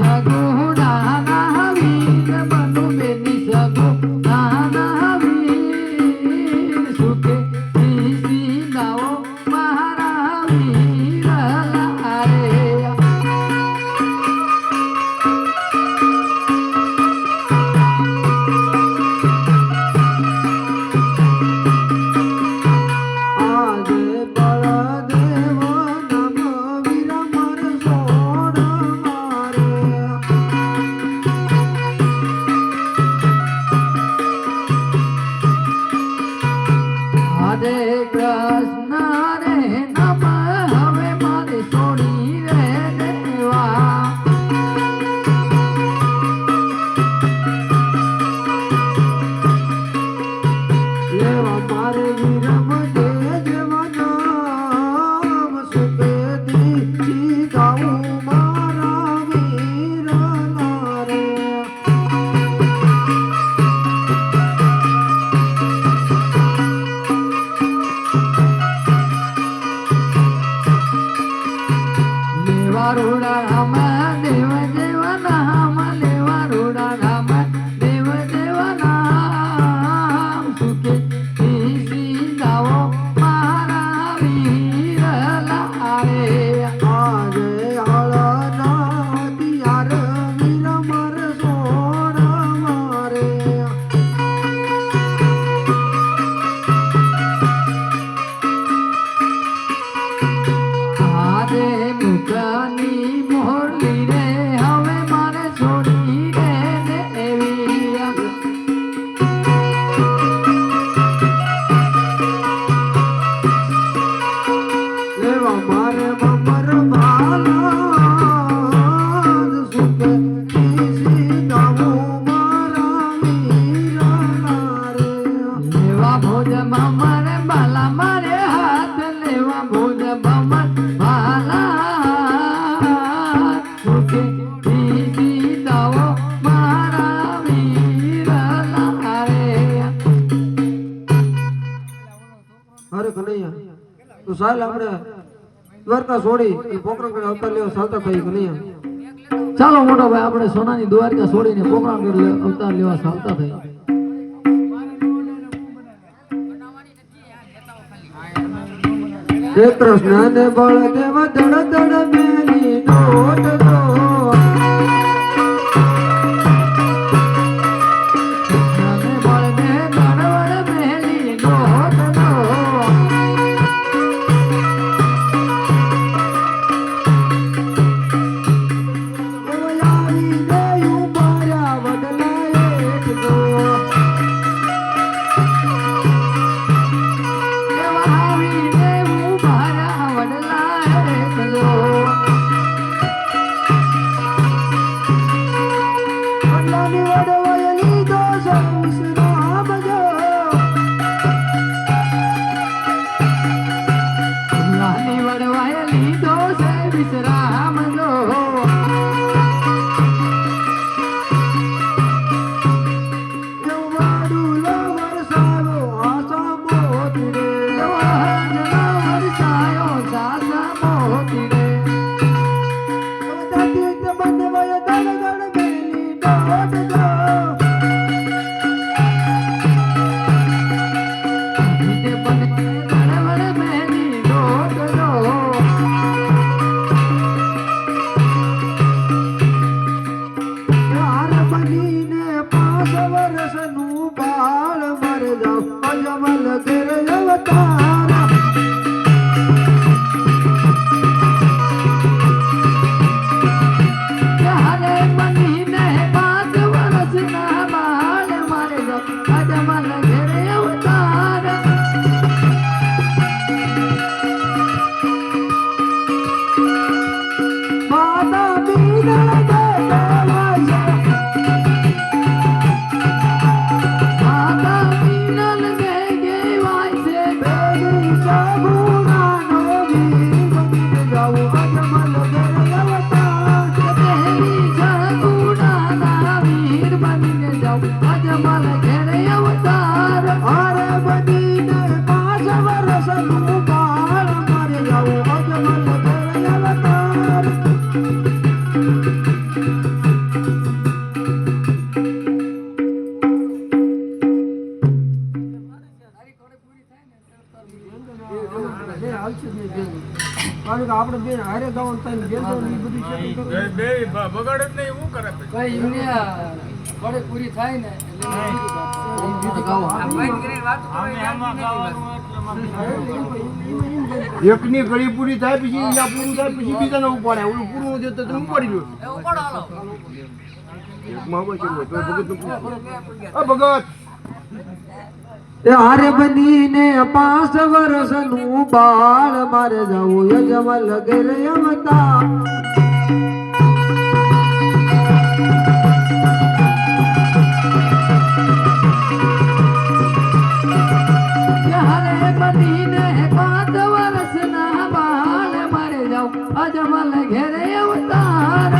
સગુણાના વીર બનુ બેની સગુણાના વીર સુખે સીતાઓ મારા વીર લારે આજે બળદેવ નામ વીર મર સોડ મારે હરે કૃષ્ણ રે નમ હવે મારે છોડી રે દેવા લેવા મારે વિરમ દેજવા નામ સુખેથી ગાઉં મારા વીર નારે લેવા રૂડા રામ દેવ દેવા નામ લેવા રૂડા રામ દેવ દેવા નામ સુખે સીતાઓ મારા વીર લારે આજે હળના દિયાર વીર મર સોડ મારે આજે મુકની મોરલી રે હવે મારે છોડી રે દેવી લેવા મારે મમર ભાલા સુખથી સીતાવું મારા વીર નારે લેવા ભોજ મમર બાલા મારે હાથ લેવા ભોજ મમર બાલા સુખે સીતાઓ મારા વીર લારે અરે કનૈયા તું સાલ આપણે દ્વારકા છોડી અને પોકરણ ગઢ અવતાર લેવા ચાલતા થઈ કનૈયા ચાલો મોટો ભાઈ આપણે સોનાની દ્વારકા છોડીને પોકરણગઢ અવતાર લેવા ચાલતા થઈ હે કૃષ્ણ ને બળદેવ દડ દડ મેરી દોટ દો મને બળદે ગણવડ મેલી નોટ દો આવી ગયું મારા વડલા એક દો એવા આવીને હું મારા વડલા હેત દો હારે ગાવ તને ગેંદો ને ઈ બધું setting કરો. બે બગાડે જ નહીં હું કરે ભાઈ એમને બડે પૂરી થાય ને એટલે ગાવો એકની ઘડી પૂરી થાય પછી યા પૂરું થાય પછી બીજાને ઉપાડે ઓલું પૂરું ન થયું તો તમે ઉપાડી લો એકમાં બસ એવું હોય. તો ભગત ભગત એ હારે બનીને 5 વર્ષનું બાળ મારે જવું યજમલ ઘેરે અવતા હારે બનીને 5 વર્ષના બાળ મારે જવું અજમલ ઘેરે અવતાર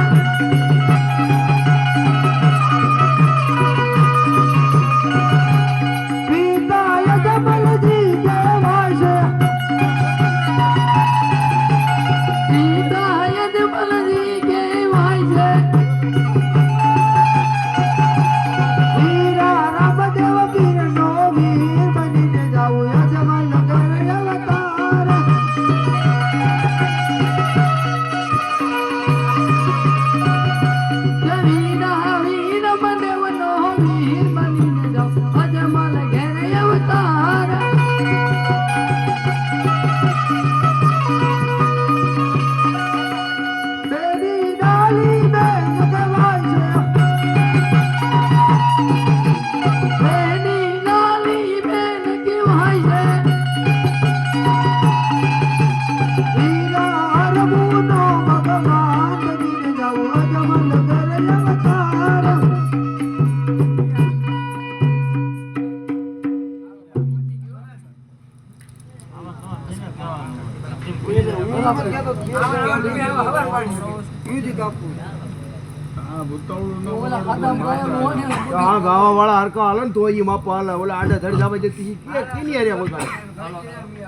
ગાવા વાળા હરકા હાલે ને તો ઈ માપા હાલે ઓલા આડા ધડ જાવે છે તી કે કેની આરે બોલતા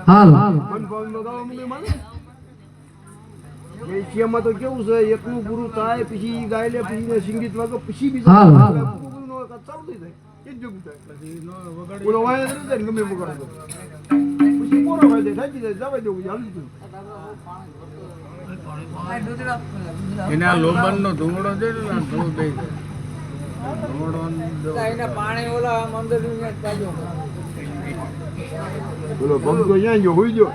હાલ મન પાવન નો ગાવા મને માને એશિયામાં તો કેવું છે એકનું પૂરું થાય પછી ગાય લે પછી સંગીત વાગે પછી બીજા હાલ. પૂરું નો ચાલુ થઈ જાય એ જ જોગું થાય પછી નો વગાડે ઓલો વાય ને ગમે વગાડો પછી પોરો હોય દે થાકી જાય જાવે દેવું હાલી તું એના લોબન નો ધૂળો છે ને ધૂળ દઈ દે બોલો ભગતો ક્યાં ગયો હોઈ ગયો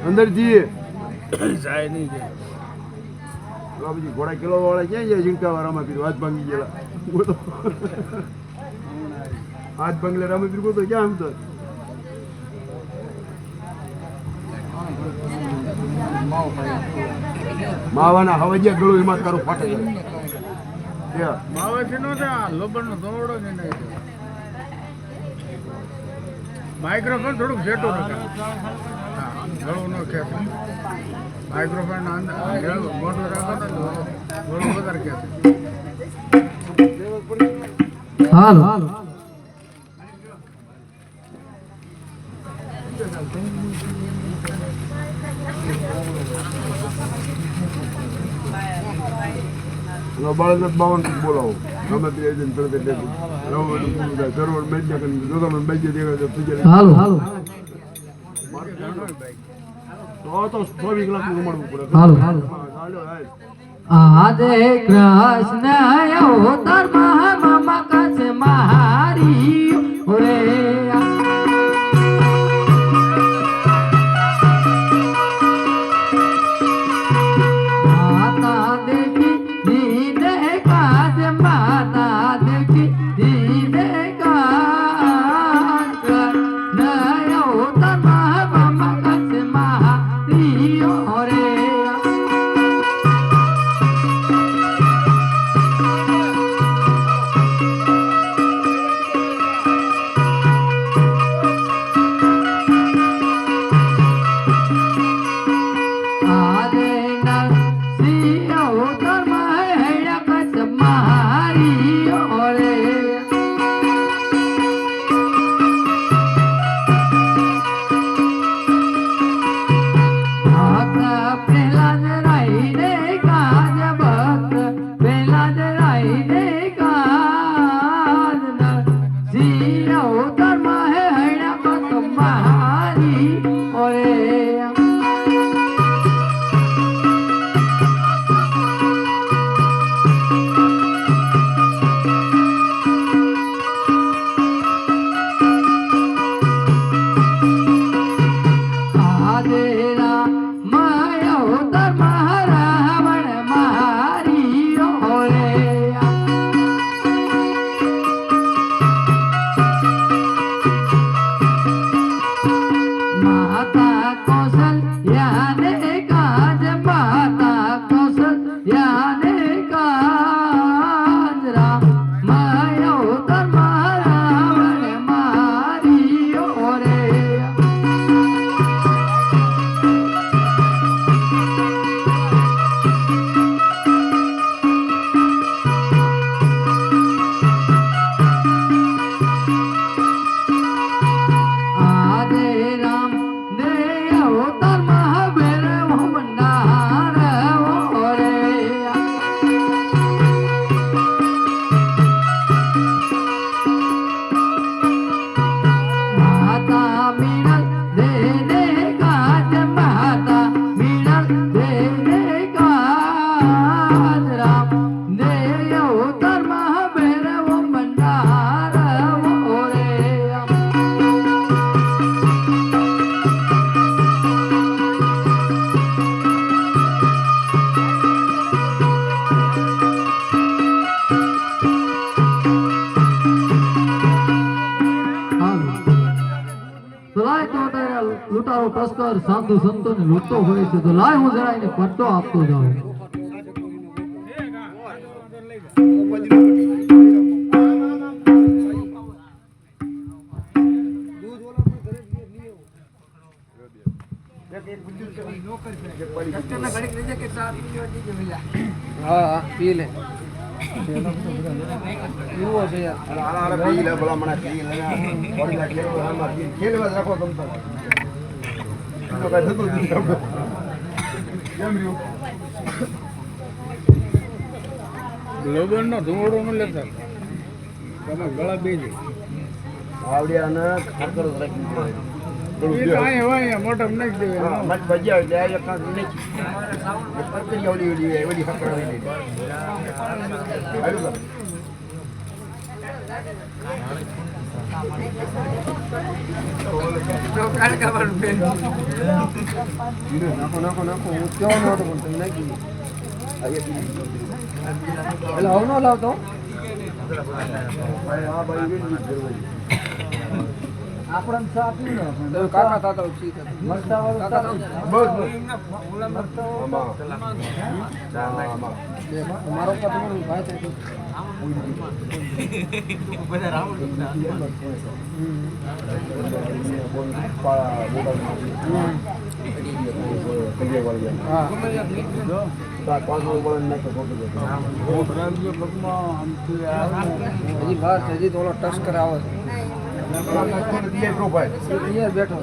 અંદરથી જાય નહીં જાય આ બધી ઘોડા કિલો વાળા ક્યાં જાય ઝીંકા વાળામાં પીધું હાથ ભાંગી ગયેલા બોલો હાથ ભાંગલે રામે પીધું તો ક્યાં આમ તો માવાના હવાજિયા ગળો એમાં તારો ફાટે જાય માવેથી નો થાય લોબન નો ધોળો જ નહીં માઇક્રોફોન થોડુંક સેટું રાખે હા ગળું ન ખેંચે માઇક્રોફોન મોટું રાખો ને ગળું વધારે ખેંચે હાલ બાળક 52 બોલાવો ગમે તે એજન્ટ કરે તે સર્વર મેચ ને કરી જોગમ મેચ દેખાય તો તુજે હાલો હાલો તો 24 કલાક નું મળવું પડે હાલો હાલો હાલો હાલ આદે કૃષ્ણ અવતાર મહા કસ મહારી રે માતા દેખી દીદે કાજ માતા દેખી દીદે કાજ કૃષ્ણ અવતાર મહા કસ મહારી રે મહારી અંદર સાધુ સંતોને લૂંટતો હોય છે તો લાય હું જરા એને પડતો આપતો જાઉં. હા પી લે પીવો છે યાર પી લે ભલા મને પી લે ખેલવા રાખો ગમતો તો કઈ થતું નથી કેમ રહ્યું ગ્લોબલ નો ધુમાડો ન લેતા તમે ગળા બેજે આવડિયાને ખાતર રાખી મોટા નાખી દેવા મત ભજ્યા એટલે એક કાંક નહીં પકડી ઓલી હકડાવી નાખો નાખો હું કેવાનો હતો પણ તમે નાખી એટલે હવે ન લાવતો હા ભાઈ આપણને સાથ નહીં કાકા તાતા ઉચી મરતા વાળો બસ મારો પર તમારું ભાઈ થાય બધા રાવણ હજી બહાર હજી તો ઓલો ટચ કરાવે બેઠો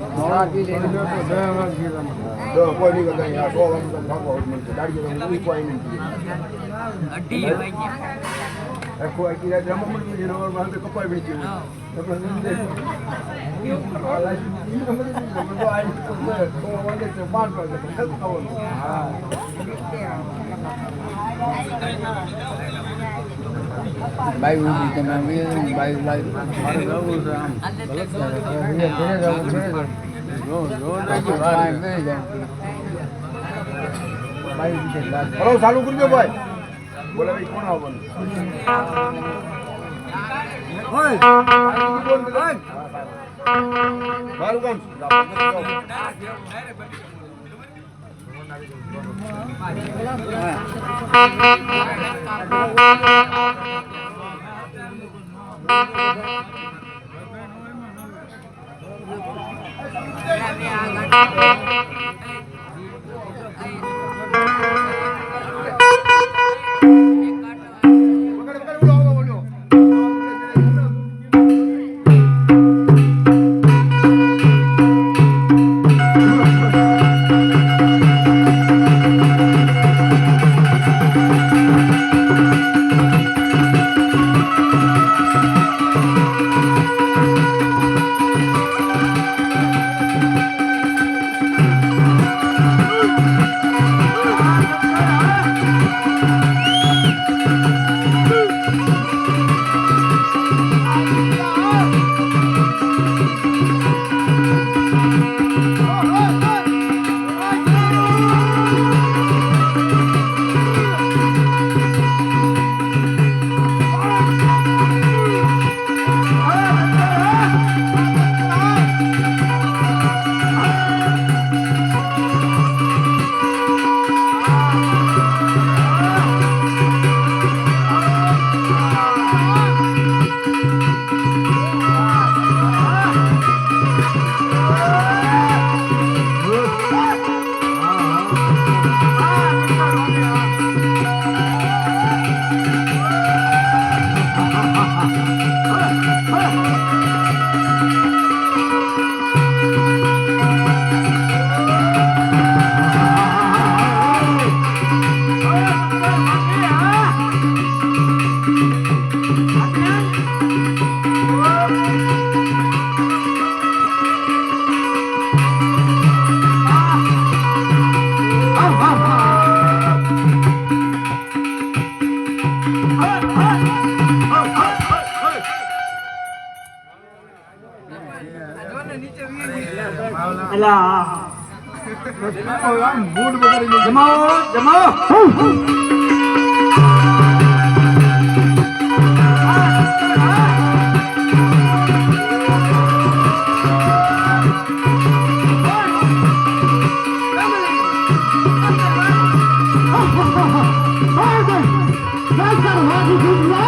બાઈ ઉભી તમે બાઈ બાઈ મારે જવું છે આમ હલો ચાલુ કરજો ભાઈ બોલે ભાઈ કોણ આવવાનું મારું કામ જમાવો જમાવો વાજી ગુજલો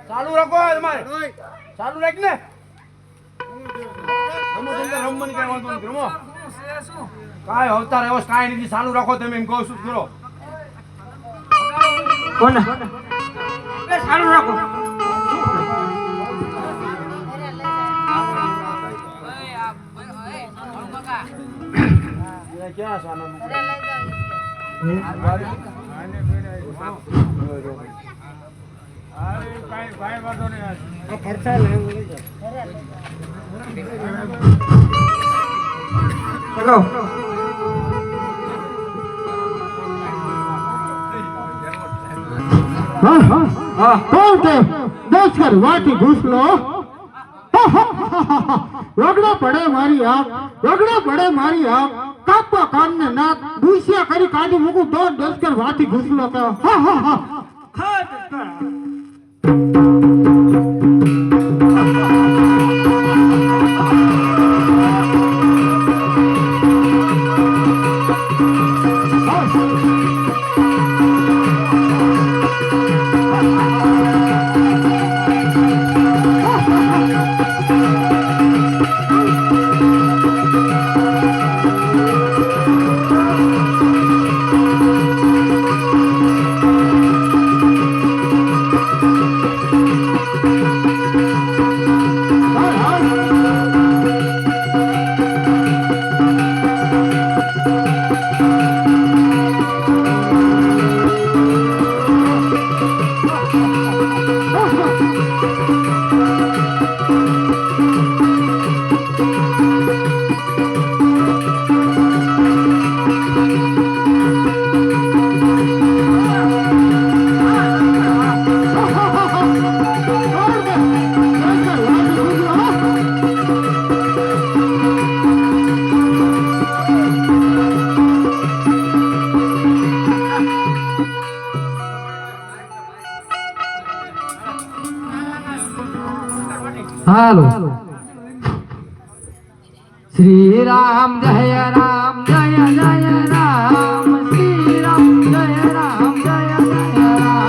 ચાલુ રાખો તમારે ચાલુ રાખ ને રમો તમને રમવાની કઈ વાંધો નથી રમો કાંઈ અવતાર એવો કાંઈ નથી ચાલુ રાખો તમે એમ કહું છું કરો કોને ચાલુ રાખો ક્યાં સાના ભાઈ વાંધો નહીં ચલો કોણ છે દોસ્તર વાટી ઘૂસલો રગડો પડે મારી આંખ રગડો પડે મારી આંખ કાપવા કાનને નાક ભૂસ્યા કરી કાઢી મૂકું તો દોસ્તર વાટી ઘૂસલો તો હાલો શ્રી રામ જય રામ જય જય રામ શ્રી રામ જય રામ જય જય રામ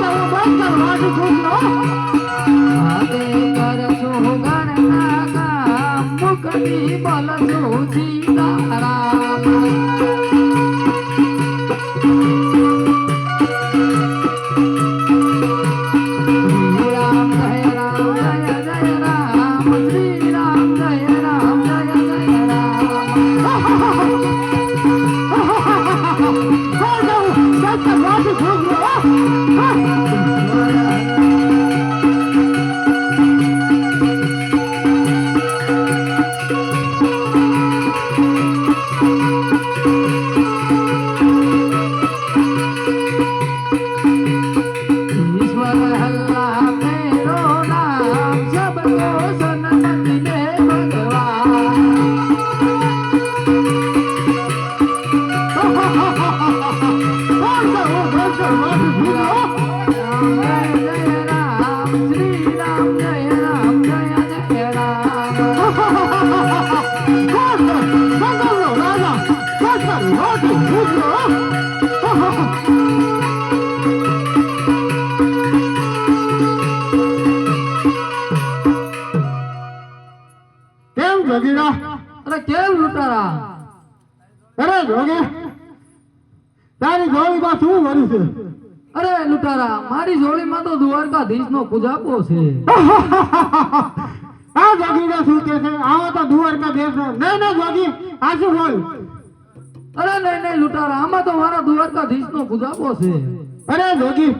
Bye. હાથે કરશું ગણના કામ, મુખથી બોલશું સીતારામ. શ્રી રામ જય રામ જય જય રામ, શ્રી રામ જય રામ જય જય ईश्वर हल्ला मेरो नाम, सबको सन्मति दे भगवान. राम जय राम, श्री राम जय राम जय जय राम. કેમ જગીરા? અરે કેમ લૂંટારા? અરે જોગે તારી જોડીમાં શું ભર્યું છે? અરે લૂંટારા, મારી જોડીમાં તો દ્વારકાધીશનો પૂજાપો છે. આ જગીરા શું કે છે? આવો તો દ્વારકા દેશનો. નહીં નહીં જોગી, આ શું બોલ? અરે નહીં નહીં લૂંટારા, આમાં તો મારા દ્વારકાધીશનો પૂજાપો છે. અરે જોગી,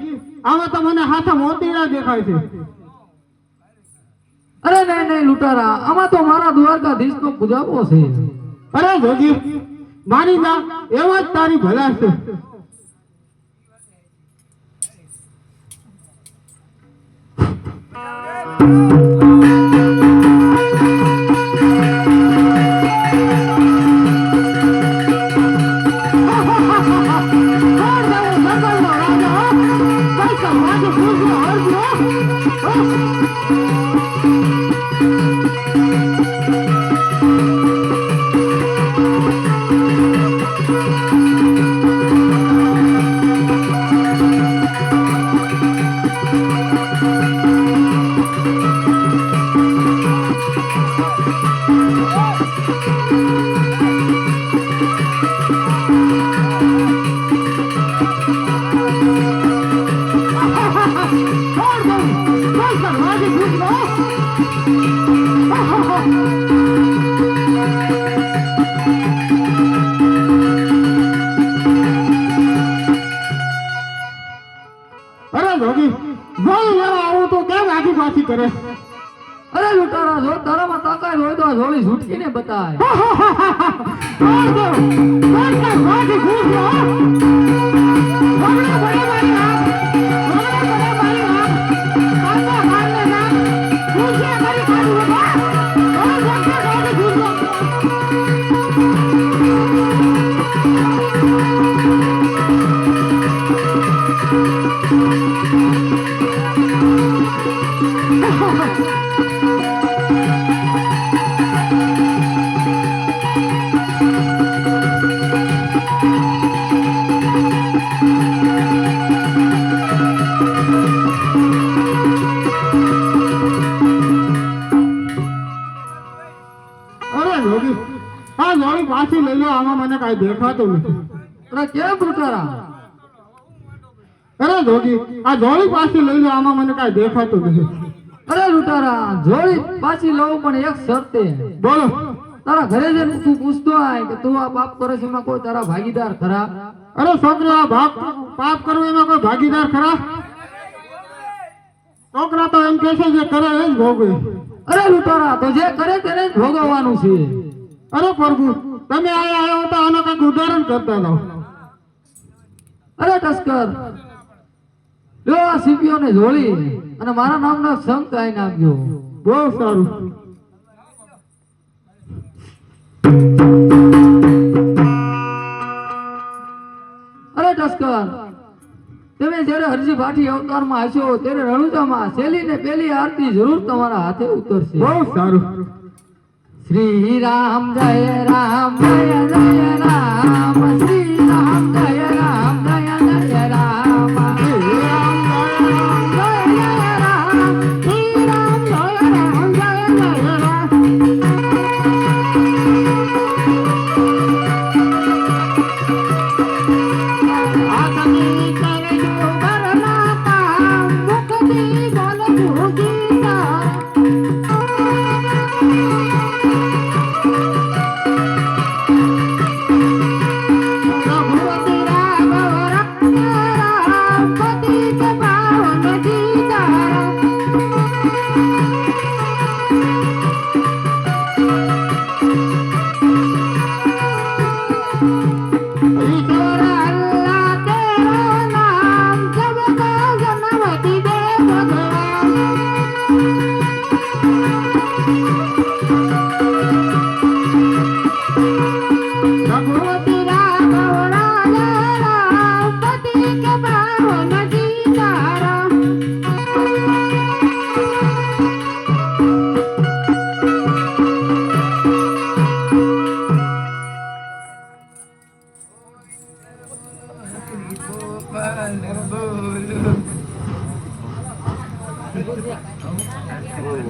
આમાં તો મને હાથા મોતીડા દેખાય છે. અરે નહીં નહીં લૂંટારા, આમાં તો મારા દ્વારકાધીશનો પૂજાપો છે. અરે જોગી, મારી જા એવા જ તારી ભલા છે. અરે જોગી, જોઈ લેવા આવું તો કેમ આખી પાછી કરે? અરે લૂંટારા, જો તારામાં તાકાત હોય તો આ જોડી છૂટકીને બતાય. જોગી, આ જોડી પાછી લઈ લો. આમાં મને કાંઈ દેખાતું નથી. અરે કેમ લૂંટારા? અરે જોગી, આ જોડી પાછી લઈ લો. આમાં મને કાંઈ દેખાતું નથી. અરે લૂંટારા, જોડી પાછી લઉં પણ એક શરતે. બોલો. તારા ઘરે જઈને તું પૂછતો આય કે તું આ પાપ કરે છે, એમાં કોઈ તારા ભાગીદાર ખરા? અરે છોકરા, પાપ કરવું એમાં કોઈ ભાગીદાર ખરા? છોકરા તો એમ કહે છે જે કરે એ જ ભોગવે. અરે લૂંટારા, તો જે કરે તેને જ ભોગવવાનું છે. અરે પ્રભુ, તમે આયા તો આનો કંઈક ઉદાહરણ કરતા જાઓ. અરે ટસ્કર, લ્યો આ સીપીઓને જોડી અને મારા નામનો સંગ કાઈ નાખજો. બહુ સારું. અરે ટસ્કર, તમે જ્યારે હરજી ભાટી અવતારમાં હશો ત્યારે રણુજામાં શેલીને પેલી આરતી જરૂર તમારા હાથે ઉતરશે. બહુ સારું. શ્રી રામ જય રામ જય જય રામ, શ્રી રામ જય રામ જય જય રામ, શ્રી રામ જય રામ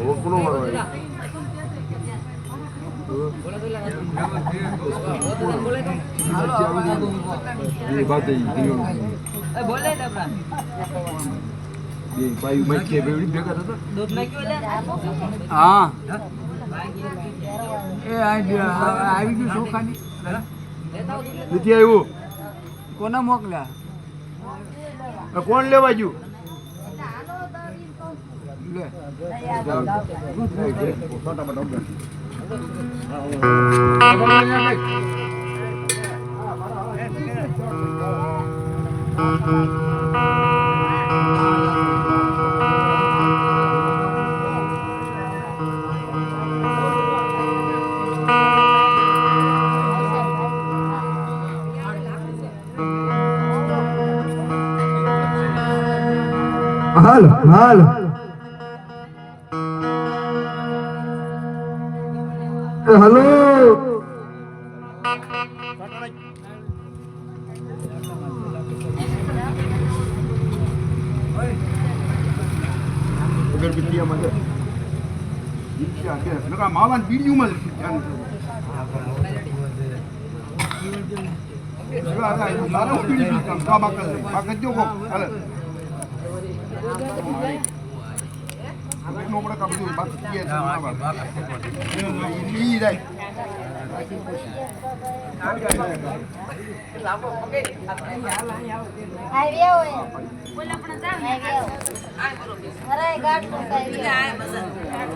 ઓકળો વાળો એ વાત એ ભાઈ માઈકે બેવડી ભેગા થતા હા એ આવી ગયું ચોખાની નથી આવ્યું કોને મોકલ્યા કોણ લેવા ગયું લે હાલ હાલ હલો અગરબત્તીમાં છે નકા માવાન બીડીયુમાં તારા બીડી કામ કા બાકલ જો કો હાલે નો બડા કા બધું બાત કિયા છે ના બાત ઈ રાઈ આવ્યા હોય બોલ આપણે જાવ આવ્યા અરે ગાડ તો આવ્યા